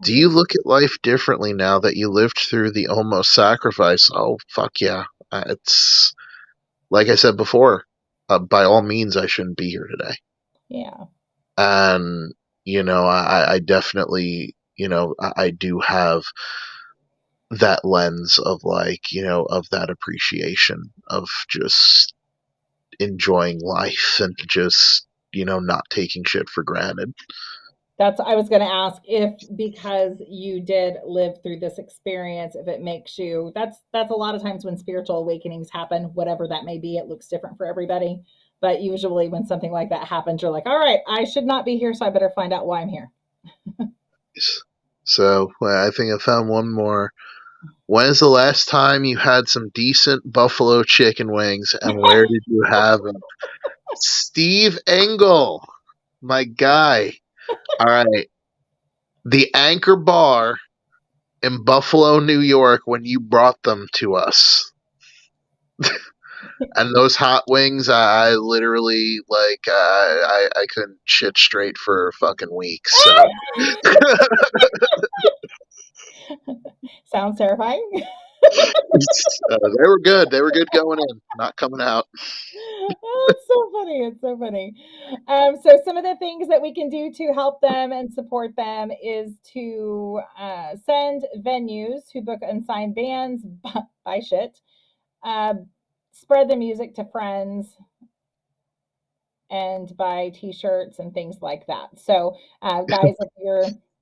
Do you Mhm. look at life differently now that you lived through the almost sacrifice? Oh fuck yeah! It's like I said before. By all means, I shouldn't be here today. Yeah. And I definitely, I do have that lens of like, of that appreciation of just enjoying life and just, not taking shit for granted. I was going to ask if because you did live through this experience, if it makes you, that's a lot of times when spiritual awakenings happen, whatever that may be, it looks different for everybody. But usually when something like that happens, you're like, all right, I should not be here, so I better find out why I'm here. So I think I found one more. When is the last time you had some decent buffalo chicken wings, and where did you have them? Steve Engel, my guy. All right, the Anchor Bar in Buffalo, New York, when you brought them to us. And those hot wings, I literally like I couldn't shit straight for fucking weeks. So Sounds terrifying. they were good. They were good going in, not coming out. Oh, it's so funny. It's so funny. So some of the things that we can do to help them and support them is to send venues who book unsigned bands, buy shit, uh, spread the music to friends, and buy t-shirts and things like that. So, guys,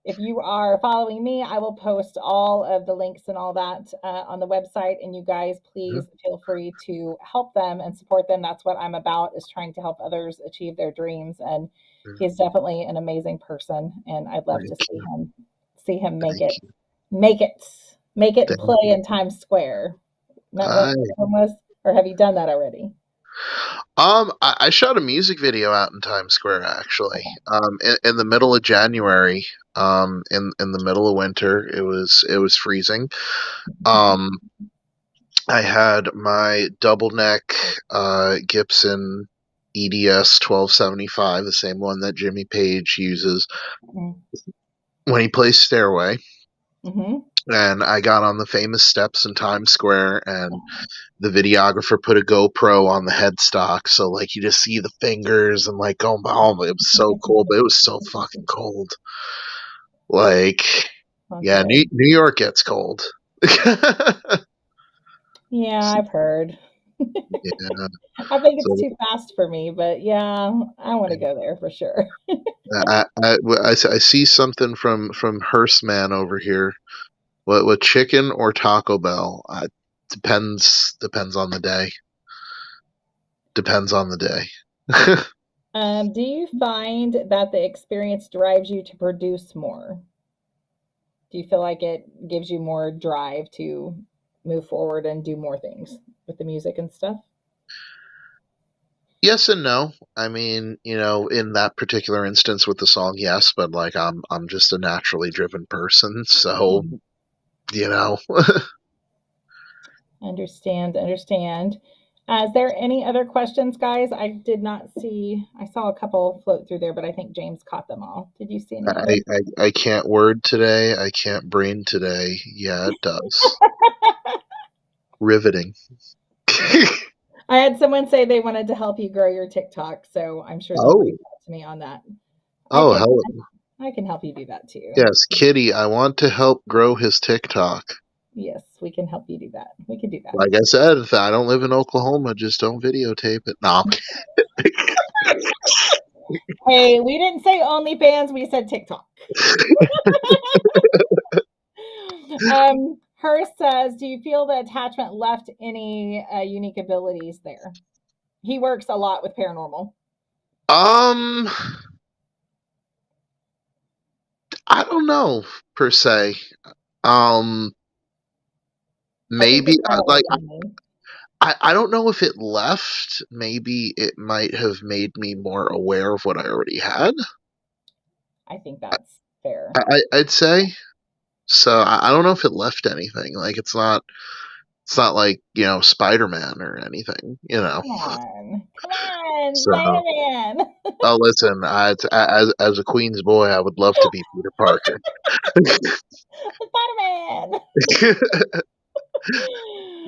if you are following me, I will post all of the links and all that on the website. And you guys, please feel free to help them and support them. That's what I'm about, is trying to help others achieve their dreams. And he's definitely an amazing person, and I'd love to Thank you, see him make thank it, you, make it, make it thank play you. in Times Square. Isn't that what I the one was, or have you done that already? I shot a music video out in Times Square actually. In the middle of January. In the middle of winter, it was freezing. Um, I had my double neck Gibson EDS 1275, the same one that Jimmy Page uses when he plays Stairway. Mm-hmm. And I got on the famous steps in Times Square, and the videographer put a GoPro on the headstock, so like you just see the fingers and like oh, it was so cold, but it was so fucking cold. Like, yeah, Okay. New York gets cold. Yeah, Yeah, I've heard. I think it's so too fast for me, but yeah, I want to go there for sure. I see something from Hearstman over here. What chicken or Taco Bell? Depends on the day. Depends on the day. Do you find that the experience drives you to produce more? Do you feel like it gives you more drive to move forward and do more things with the music and stuff? Yes and no. I mean, in that particular instance with the song, yes, but like I'm just a naturally driven person, so Mhm. you know. Understand. Is there any other questions, guys? I did not see, I saw a couple float through there, but I think James caught them all. Did you see any I, other? I can't word today. I can't brain today. Yeah, it does. Riveting. I had someone say they wanted to help you grow your TikTok, so I'm sure they'll reach Oh, out to me on that. I oh, can hell I can help you do that too. yes, Kitty. I want to help grow his TikTok. Yes, we can help you do that. We can do that. Like I said, if I don't live in Oklahoma, just don't videotape it. No, Hey, we didn't say OnlyFans, we said TikTok. Hers says, do you feel the attachment left any unique abilities there? He works a lot with paranormal. Um, I don't know per se. Um, I think maybe it's probably like funny. I don't know if it left. Maybe it might have made me more aware of what I already had. I think that's fair. I'd say so. I don't know if it left anything. Like it's not like Spider Man or anything. Come on, So Spider-Man, oh, listen, as a Queens boy, I would love to be Peter Parker. Spider-Man.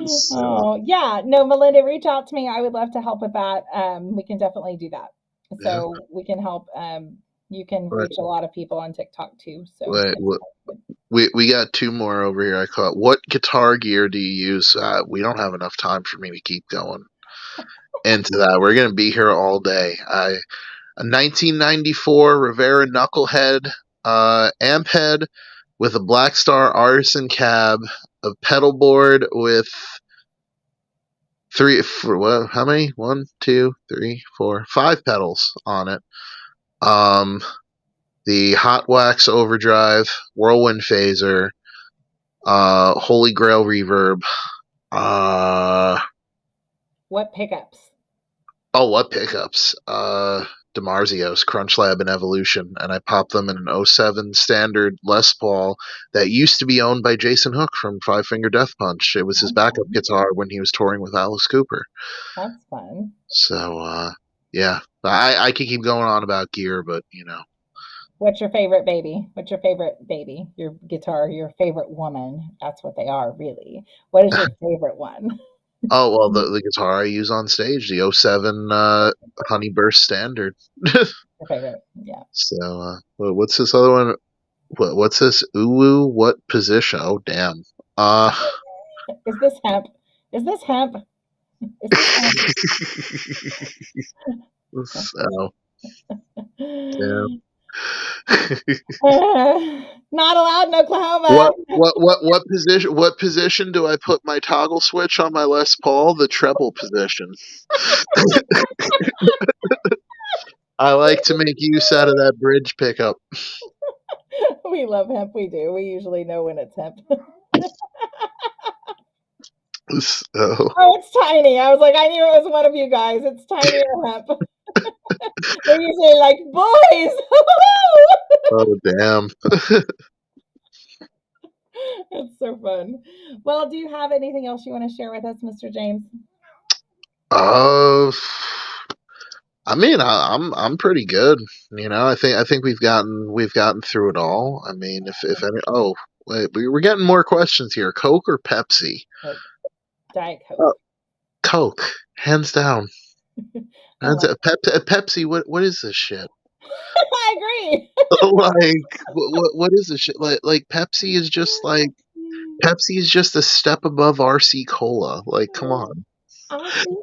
So, Oh yeah, no, Melinda, reach out to me. I would love to help with that. We can definitely do that. yeah. So we can help. You can Right. reach a lot of people on TikTok too. So Wait, we got two more over here. I caught. What guitar gear do you use? We don't have enough time for me to keep going into that. We're gonna be here all day. A 1994 Rivera Knucklehead amp head with a Black Star Artisan cab, a pedal board with how many? One, two, three, four, five pedals on it. The Hot Wax Overdrive, Whirlwind Phaser, Holy Grail Reverb. Uh, what pickups? oh, what pickups? DiMarzio's Crunch Lab and Evolution, and I popped them in an '07 standard Les Paul that used to be owned by Jason Hook from Five Finger Death Punch. It was his backup Awesome. guitar when he was touring with Alice Cooper. That's fun. So, yeah, I could keep going on about gear, but What's your favorite baby? What's your favorite baby? Your guitar, your favorite woman. That's what they are, really. What is your favorite one? oh well, the guitar I use on stage, the '07 Honeyburst Standard. Your favorite. Yeah. So, what's this other one? What's this? Uwu? What position? Oh, damn. Uh, Is this hemp? Is this hemp? Is this hemp? so, damn. Not allowed in What Oklahoma. what position do I put my toggle switch on my Les Paul? The treble position. I like to make use out of that bridge pickup. We love hemp. We do. We usually know when it's hemp. So, Oh, it's tiny. I was like, I knew it was one of you guys. It's tiny or hemp. They're usually like, boys. oh damn. It's so fun. Well, do you have anything else you want to share with us, Mr. James? Uh, I mean, I'm pretty good. I think we've gotten through it all. I mean, if any, oh wait, we're getting more questions here. Coke or Pepsi? Coke. Diet Coke. Oh, Coke, hands down. Unless Pepsi. What is this shit? I agree. Like what is this shit? Like Pepsi is just a step above RC Cola. Like, come on. I'll see.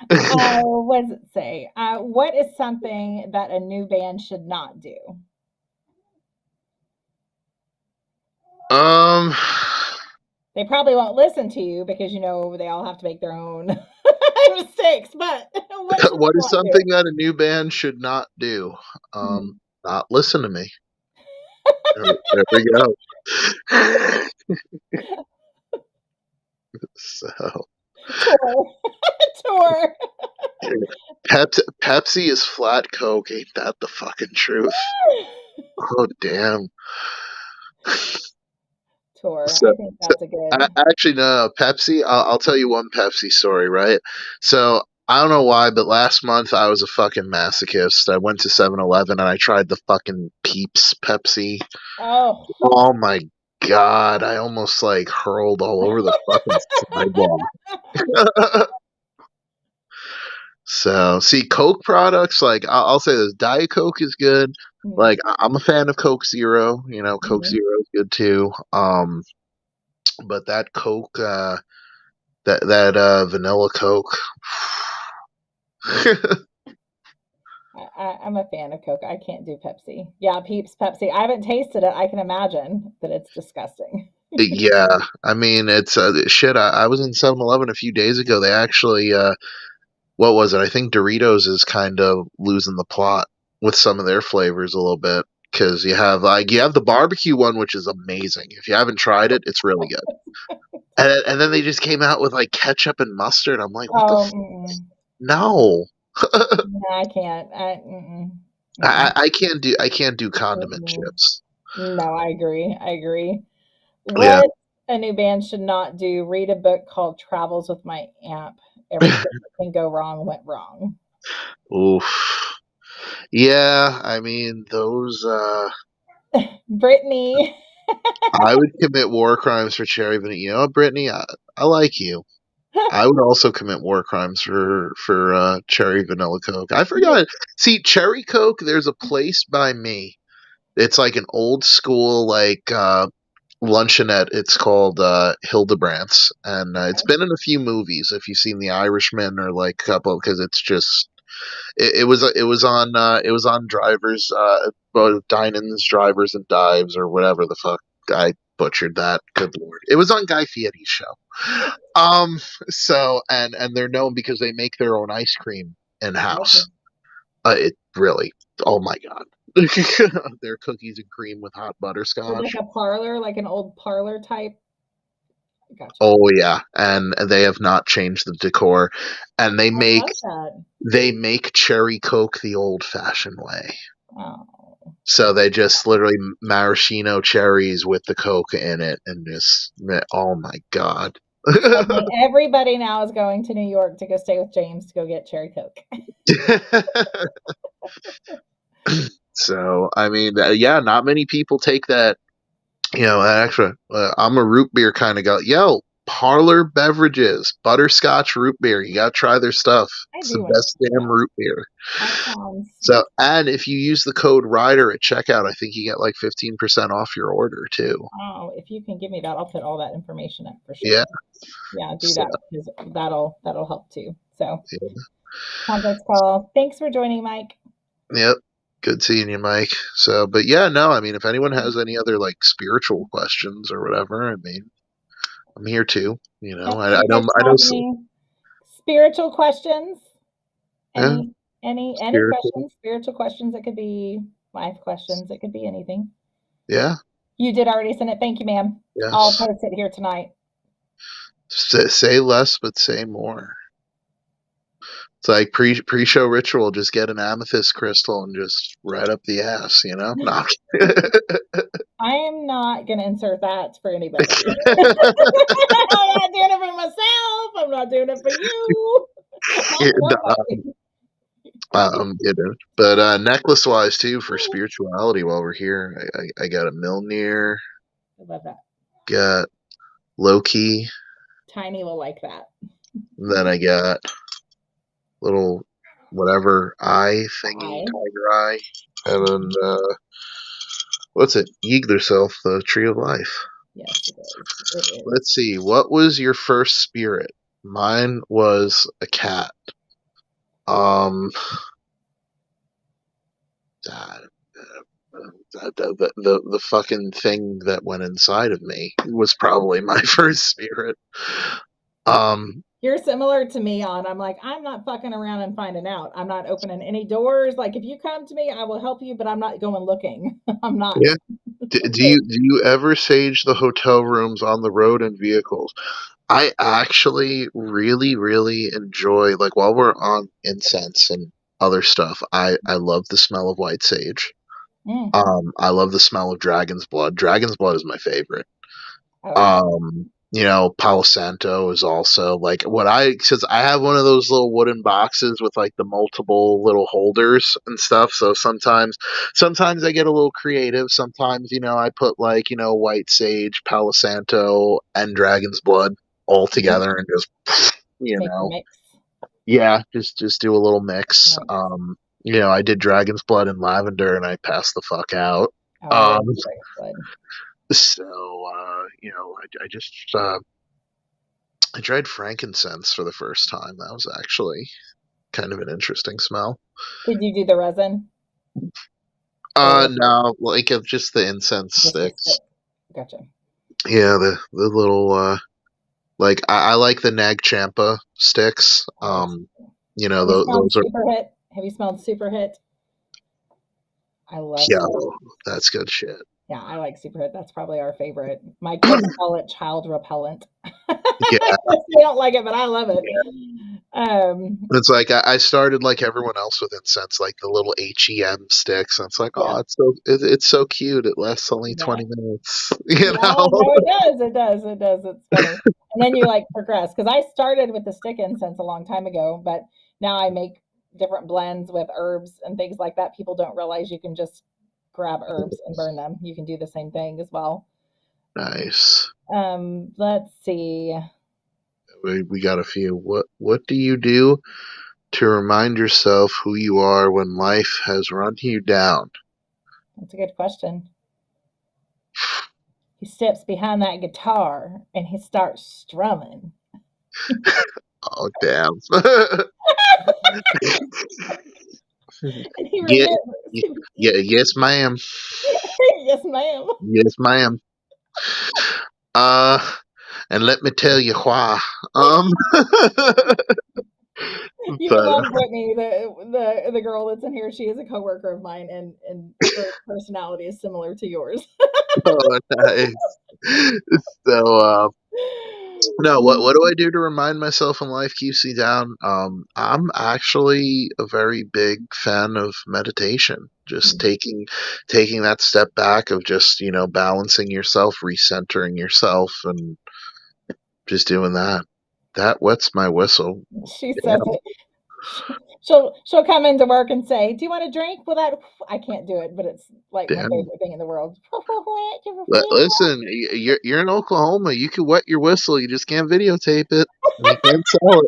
Hello. What does it say? What is something that a new band should not do? Um, They probably won't listen to you because they all have to make their own mistakes. But what should what they is not do? something that a new band should not do? Mhm. Not listen to me. There we go. So, Tour, tour. Pepsi is flat Coke. Ain't that the fucking truth? Oh damn. Tour. So, I think so that's a good. actually, no, Pepsi. I'll tell you one Pepsi story, right? So I don't know why, but last month I was a fucking masochist. I went to 7-Eleven and I tried the fucking Peeps Pepsi. Oh, Oh my god, I almost like hurled all over the fucking sidewalk. So, see, Coke products, like I'll say this, Diet Coke is good. mhm, Like I'm a fan of Coke Zero. Coke mhm. Zero is good too. But that Coke, that vanilla Coke. I'm a fan of Coke. I can't do Pepsi. Yeah, Peeps Pepsi. I haven't tasted it. I can imagine that it's disgusting. Yeah, I mean it's shit. I was in 7-Eleven a few days ago. They actually what was it? I think Doritos is kind of losing the plot with some of their flavors a little bit because you have the barbecue one, which is amazing. If you haven't tried it, it's really good. And then they just came out with like ketchup and mustard. I'm like, what the Oh, mm-mm. no. No, I can't. Mm-mm. Mm-mm. I can't do condiment Mm-mm. chips. No, I agree. I agree. Yeah. What a new band should not do, read a book called Travels with My Amp. Everything that can go wrong went wrong. Oof. Yeah, I mean those Brittany. I would commit war crimes for cherry vanilla. You know what, Brittany? I like you. I would also commit war crimes for cherry vanilla Coke. I Yeah. forgot. See, cherry Coke. There's a place by me. It's like an old school like luncheonette. It's called Hildebrandt's, and it's been in a few movies. If you've seen The Irishman or like a couple, because it's just it was on drivers both dine-ins, drivers and dives or whatever the fuck. I butchered that. Good lord. It was on Guy Fieri's show. Um so and they're known because they make their own ice cream in house. Okay. It really, oh my god. Their cookies and cream with hot So like butterscotch. a parlor, like an old parlor type. Gotcha. Oh yeah, and they have not changed the decor, and I love that. they make cherry Coke the old-fashioned way. Oh. So they just literally maraschino cherries with the Coke in it, and just oh my god. Suddenly everybody now is going to New York to go stay with James to go get cherry Coke. So I mean, yeah, not many people take that. You know, actually, I'm a root beer kind of guy. Yo, Parlor Beverages, butterscotch root beer. You gotta try their stuff. I It's the do want to best try damn that. root beer. That sounds So, and if you use the code Ryder at checkout, I think you get like 15% off your order too. oh, if you can give me that, I'll put all that information up for Yeah. sure. Yeah, do So, that because that'll help too. So yeah. conference call. Thanks for joining, Mike. Yep. Good seeing you, Mike. So, but yeah, no, I mean, if anyone has any other like spiritual questions or whatever, I mean, I'm here too. You know, Yep. Do you guys I know, have any spiritual questions? yeah, Any spiritual. questions? Spiritual questions. It could be life questions. It could be anything. Yeah, You did already send it. Thank you, ma'am. I'll yes. post it here tonight. Say less, but say more. It's like pre-show ritual. Just get an amethyst crystal and just right up the ass. You know, no. I am not going to insert that for anybody. I'm not doing it for myself. I'm not doing it for you. Not for nobody. I'm kidding. But necklace wise too for spirituality. While we're here, I got a Milnir, I love that. got Loki, Tiny will like that. and then I got little whatever eye thingy, I. tiger eye, and then what's it? Yggdrasil, the tree of life. Yes, it is. It is. Let's see. What was your first spirit? Mine was a cat. Um, uh, the fucking thing that went inside of me was probably my first spirit. Um, You're similar to me on I'm like, I'm not fucking around and finding out. I'm not opening any doors. Like if you come to me, I will help you, but I'm not going looking. I'm not. yeah. Do you ever sage the hotel rooms on the road in vehicles? I actually really enjoy like while we're on incense and other stuff. I love the smell of white sage. Mm. I love the smell of dragon's blood. Dragon's blood is my favorite. Oh yeah. You know, Palo Santo is also like what because I have one of those little wooden boxes with like the multiple little holders and stuff. So sometimes I get a little creative. Sometimes, you know, I put like, you know, white sage, Palo Santo, and dragon's blood all Make, together and just, you make a know, mix. yeah, just do a little mix. Nice. You know, I did dragon's blood and lavender and I passed the fuck out. Oh, I Um, love dragon's blood. so you know, I just I tried frankincense for the first time. That was actually kind of an interesting smell. Did you do the resin or No, like of just the incense just the sticks. stick? Gotcha. Yeah, the little like I like the Nag Champa sticks. I like. You know Have you smelled those are Super Hit? Have you smelled Super Hit? I love yeah, Super. that's good shit. Yeah, I like Super Hit. That's probably our favorite. My kids call it child repellent. Yeah, They don't like it, but I love it. it's like I started like everyone else with incense, like the little HEM sticks. And it's like, Yeah, oh, it's so cute. It lasts only yeah. 20 minutes, Yeah, no, it does. It does. It does. It's funny. And then you like progress because I started with the stick incense a long time ago, but now I make different blends with herbs and things like that. People don't realize you can just grab herbs and burn them. You can do the same thing as well. Nice. Let's see. We got a few. What do you do to remind yourself who you are when life has run you down? That's a good question. He steps behind that guitar and he starts strumming. Oh damn. And he Get remembers. yeah, yes, ma'am. Yes, ma'am. Yes, ma'am. Uh, and let me tell you why. Um, You would but love Brittany, the girl that's in here. She is a coworker of mine, and her personality is similar to yours. oh, nice. So, no, what do I do to remind myself when life keeps me down? I'm actually a very big fan of meditation. Just taking that step back of just balancing yourself, recentering yourself, and just doing that. That wets my whistle. She Yeah, says it. She'll come into work and say, "Do you want a drink?" Well, that I can't do it, but it's like my damn. favorite thing in the world. Listen, you're in Oklahoma. You can wet your whistle. You just can't videotape it. You can't sell Don't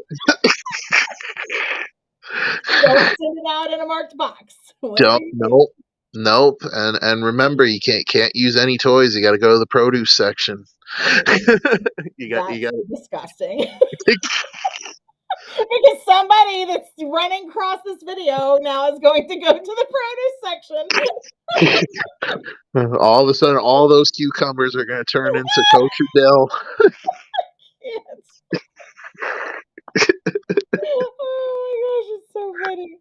it. send it out in a marked box. Whatever Don't. you do. Nope. Nope. And remember, you can't use any toys. You got to go to the produce section. You That's got. disgusting. Because somebody that's running across this video now is going to go to the produce section. All of a sudden, all those cucumbers are going to turn into kosher dill. Yes. Oh my gosh, it's so funny.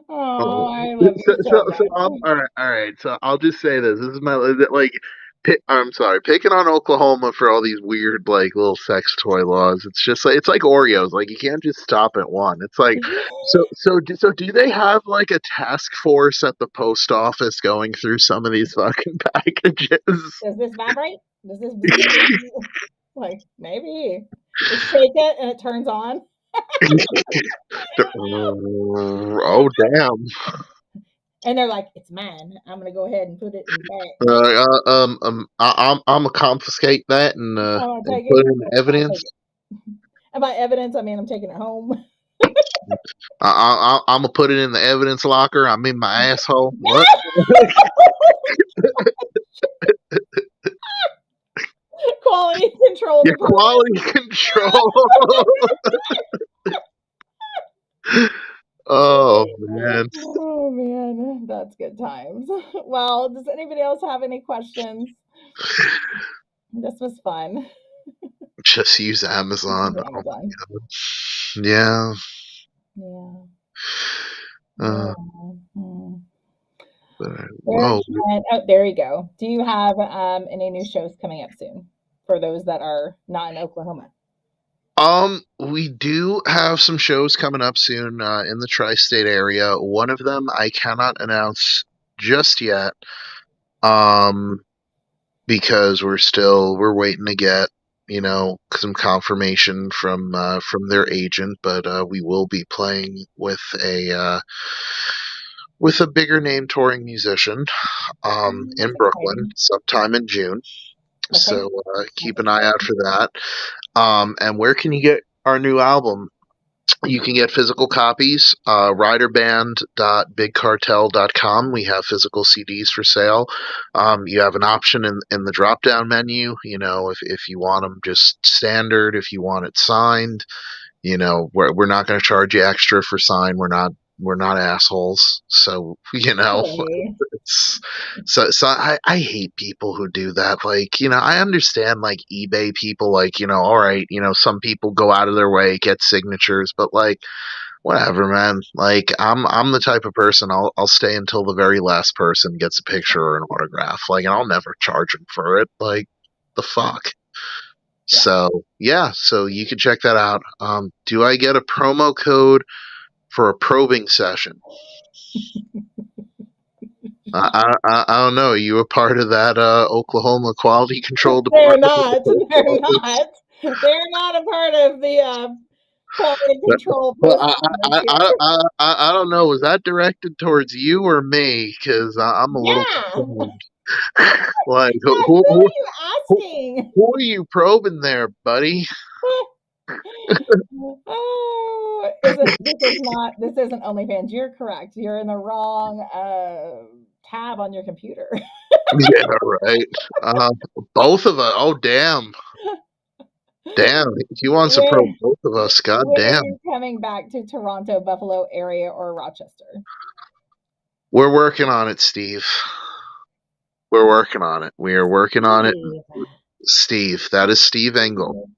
Oh, Oh, I love you so much. all right. So I'll just say this. This is my like. I'm sorry, picking on Oklahoma for all these weird like little sex toy laws. It's just like it's like Oreos. Like you can't just stop at one. It's like so do they have like a task force at the post office going through some of these fucking packages? Does this vibrate? Does this like maybe just shake it and it turns on? Oh damn! And they're like, "It's mine. I'm gonna go ahead and put it in the bag." I'm gonna confiscate that I'm gonna and take put it. it in I'll take evidence. it. And by evidence, I mean I'm taking it home. I'm gonna put it in the evidence locker. I'm in my asshole. What? Quality control Your department. quality control. Oh man. Oh man, that's good times. Well, does anybody else have any questions? This was fun. Just use This is Amazon. Oh Amazon. my god. Yeah. Yeah. Uh, Yeah. Hmm. Where whoa. can oh there you go. Do you have any new shows coming up soon for those that are not in Oklahoma? We do have some shows coming up soon in the tri-state area. One of them I cannot announce just yet, um, because we're waiting to get some confirmation from their agent. But we will be playing with a bigger name touring musician in That's Brooklyn exciting. sometime in June. Okay. So That's keep an eye out exciting. for that. And where can you get our new album? You can get physical copies, riderband.bigcartel.com. We have physical CDs for sale. You have an option in the drop down menu, if you want them just standard, if you want it signed. We're not going to charge you extra for sign. We're not we're not assholes. So, Really? it's, so I hate people who do that. Like, I understand like eBay people, like, all right, some people go out of their way, get signatures, but like, whatever, man. Like, I'm the type of person, I'll stay until the very last person gets a picture or an autograph. Like, and I'll never charge them for it. Like, the fuck. Yeah. So yeah, so you can check that out. Do I get a promo code for a probing session? I don't know. Are you a part of that Oklahoma Quality Control They're Department? not. They're not. They're not a part of the quality control Well, post office here. I don't know. Was that directed towards you or me? Because I'm a little Yeah. concerned. Like, Who are you who, asking? who are you probing there, buddy? Oh, isn't this isn't OnlyFans? You're correct. You're in the wrong tab on your computer. Yeah, right. Uh, both of us. Oh, damn. Damn. He wants to probe Where both of us. God when are damn. you coming back to Toronto, Buffalo area, or Rochester? We're working on it, Steve. We're working on it. We are working on it. Steve. Steve. That is Steve Engel.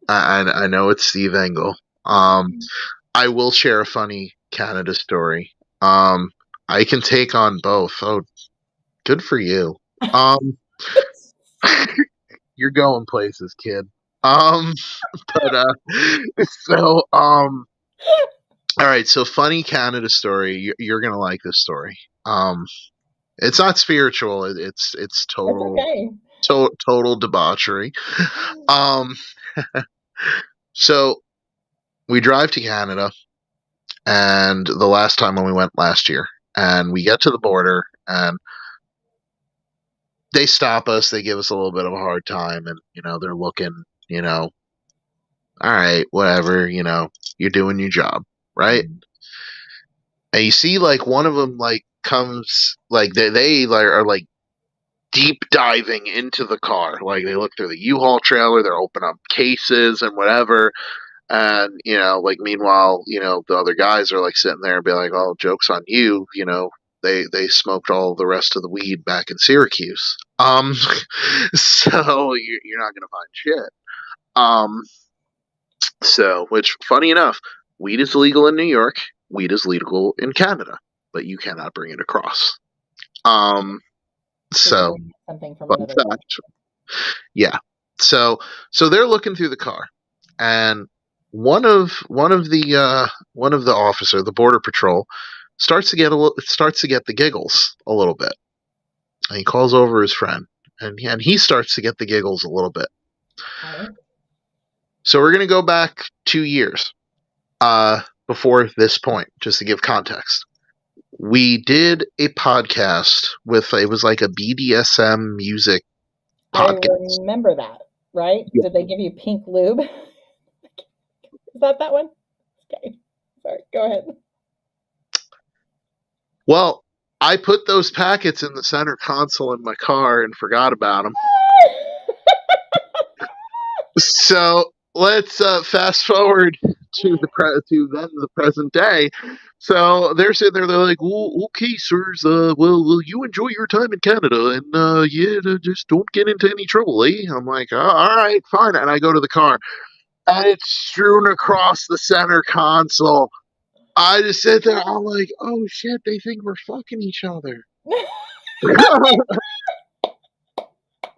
I know it's Steve Engel. I will share a funny Canada story. I can take on both. Oh, good for you. Um, you're going places, kid. Um, but so all right. So funny Canada story. You're gonna like this story. It's not spiritual. It's It's total okay. total debauchery. Um, so we drive to Canada, and the last time when we went last year, and we get to the border, and they stop us. They give us a little bit of a hard time, and they're looking, all right, whatever, you're doing your job, right? And you see, like one of them, like comes, like they like, are like deep diving into the car. Like they look through the U-Haul trailer, they're opening up cases and whatever. And like meanwhile, the other guys are like sitting there and be like, "Oh, joke's on you." They smoked all the rest of the weed back in Syracuse. So you're not gonna find shit. Um, so which funny enough, weed is legal in New York. Weed is legal in Canada, but you cannot bring it across. Um, So you so bring something from fun another country. fact. Yeah. So they're looking through the car, and one of the officer, the border patrol, starts to get the giggles a little bit, and he calls over his friend, and he starts to get the giggles a little bit. Okay. So we're gonna go back 2 years before this point, just to give context. We did a podcast with it was like a BDSM music I podcast. remember that, right? Did they give you pink lube? Is that one? Okay. Sorry. Go ahead. Well, I put those packets in the center console in my car and forgot about them. So let's fast forward to to then the present day. So they're sitting there. They're like, "Well, okay, sirs. Well, you enjoy your time in Canada, and yeah, just don't get into any trouble, eh?" I'm like, "All right, fine." And I go to the car, and it's strewn across the center console. I just sit there. I'm like, "Oh shit! They think we're fucking each other."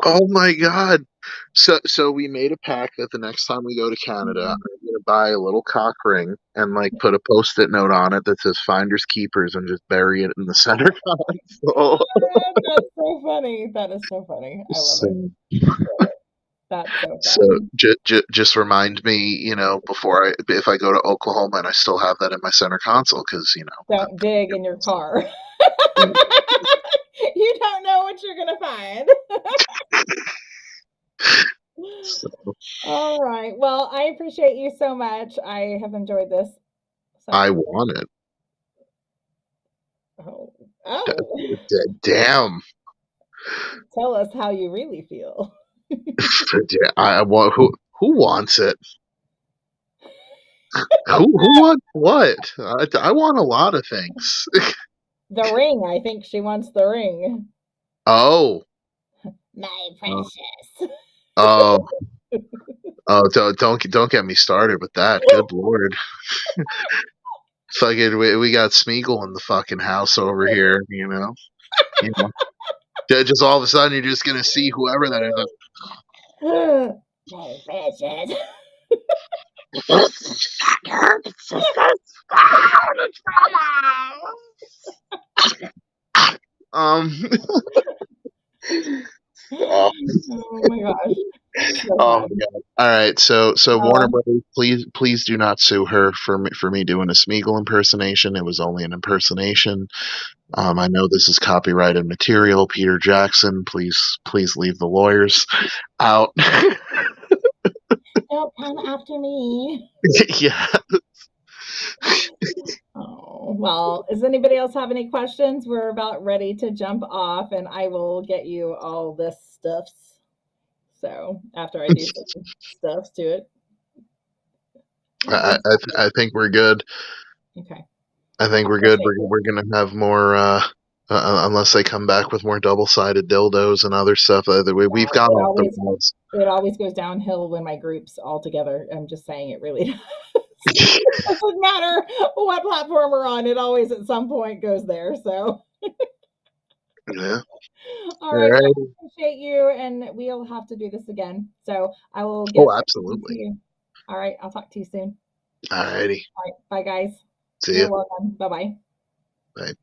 Oh my god. So we made a pact that the next time we go to Canada, I'm gonna buy a little cock ring and like put a post-it note on it that says "Finders Keepers" and just bury it in the center console. That's so funny. That is so funny. I love it. So, That's so so fun. just remind me, before if I go to Oklahoma and I still have that in my center console, because Don't dig in your car. You don't know what you're gonna find. so All right. Well, I appreciate you so much. I have enjoyed this so I much. want it. Oh, oh. Damn. Tell us how you really feel. I want who wants it? Who wants what? I want a lot of things. The ring. I think she wants the ring. Oh, My oh, precious. oh, oh! Don't get me started with that. Good lord, fucking, we got Smeagol in the fucking house over here. You know, just all of a sudden you're just gonna see whoever that is. My precious. um. Oh, Oh my gosh. So oh my fun. god! All right, so Warner Oh, Brothers, please do not sue her for me doing a Smeagol impersonation. It was only an impersonation. I know this is copyrighted material. Peter Jackson, please leave the lawyers out. don't come after me. Yeah. Oh, well, does anybody else have any questions? We're about ready to jump off, and I will get you all this stuffs. So after I do some stuffs to it. I, What's I I think we're good. okay? I think I we're good. appreciate it. We're gonna have more. Unless they come back with more double-sided dildos and other stuff. We've Yeah, gone off the rails. it always goes downhill when my group's all together. I'm just saying it really does. It doesn't matter what platform we're on. It always at some point goes there. So Yeah. all All right. Well, right. I appreciate you, and we'll have to do this again. So I will Oh, get everything to absolutely. you. All right. I'll talk to you soon. All righty. All right. Bye, guys. See You're ya. welcome. Bye bye. Bye.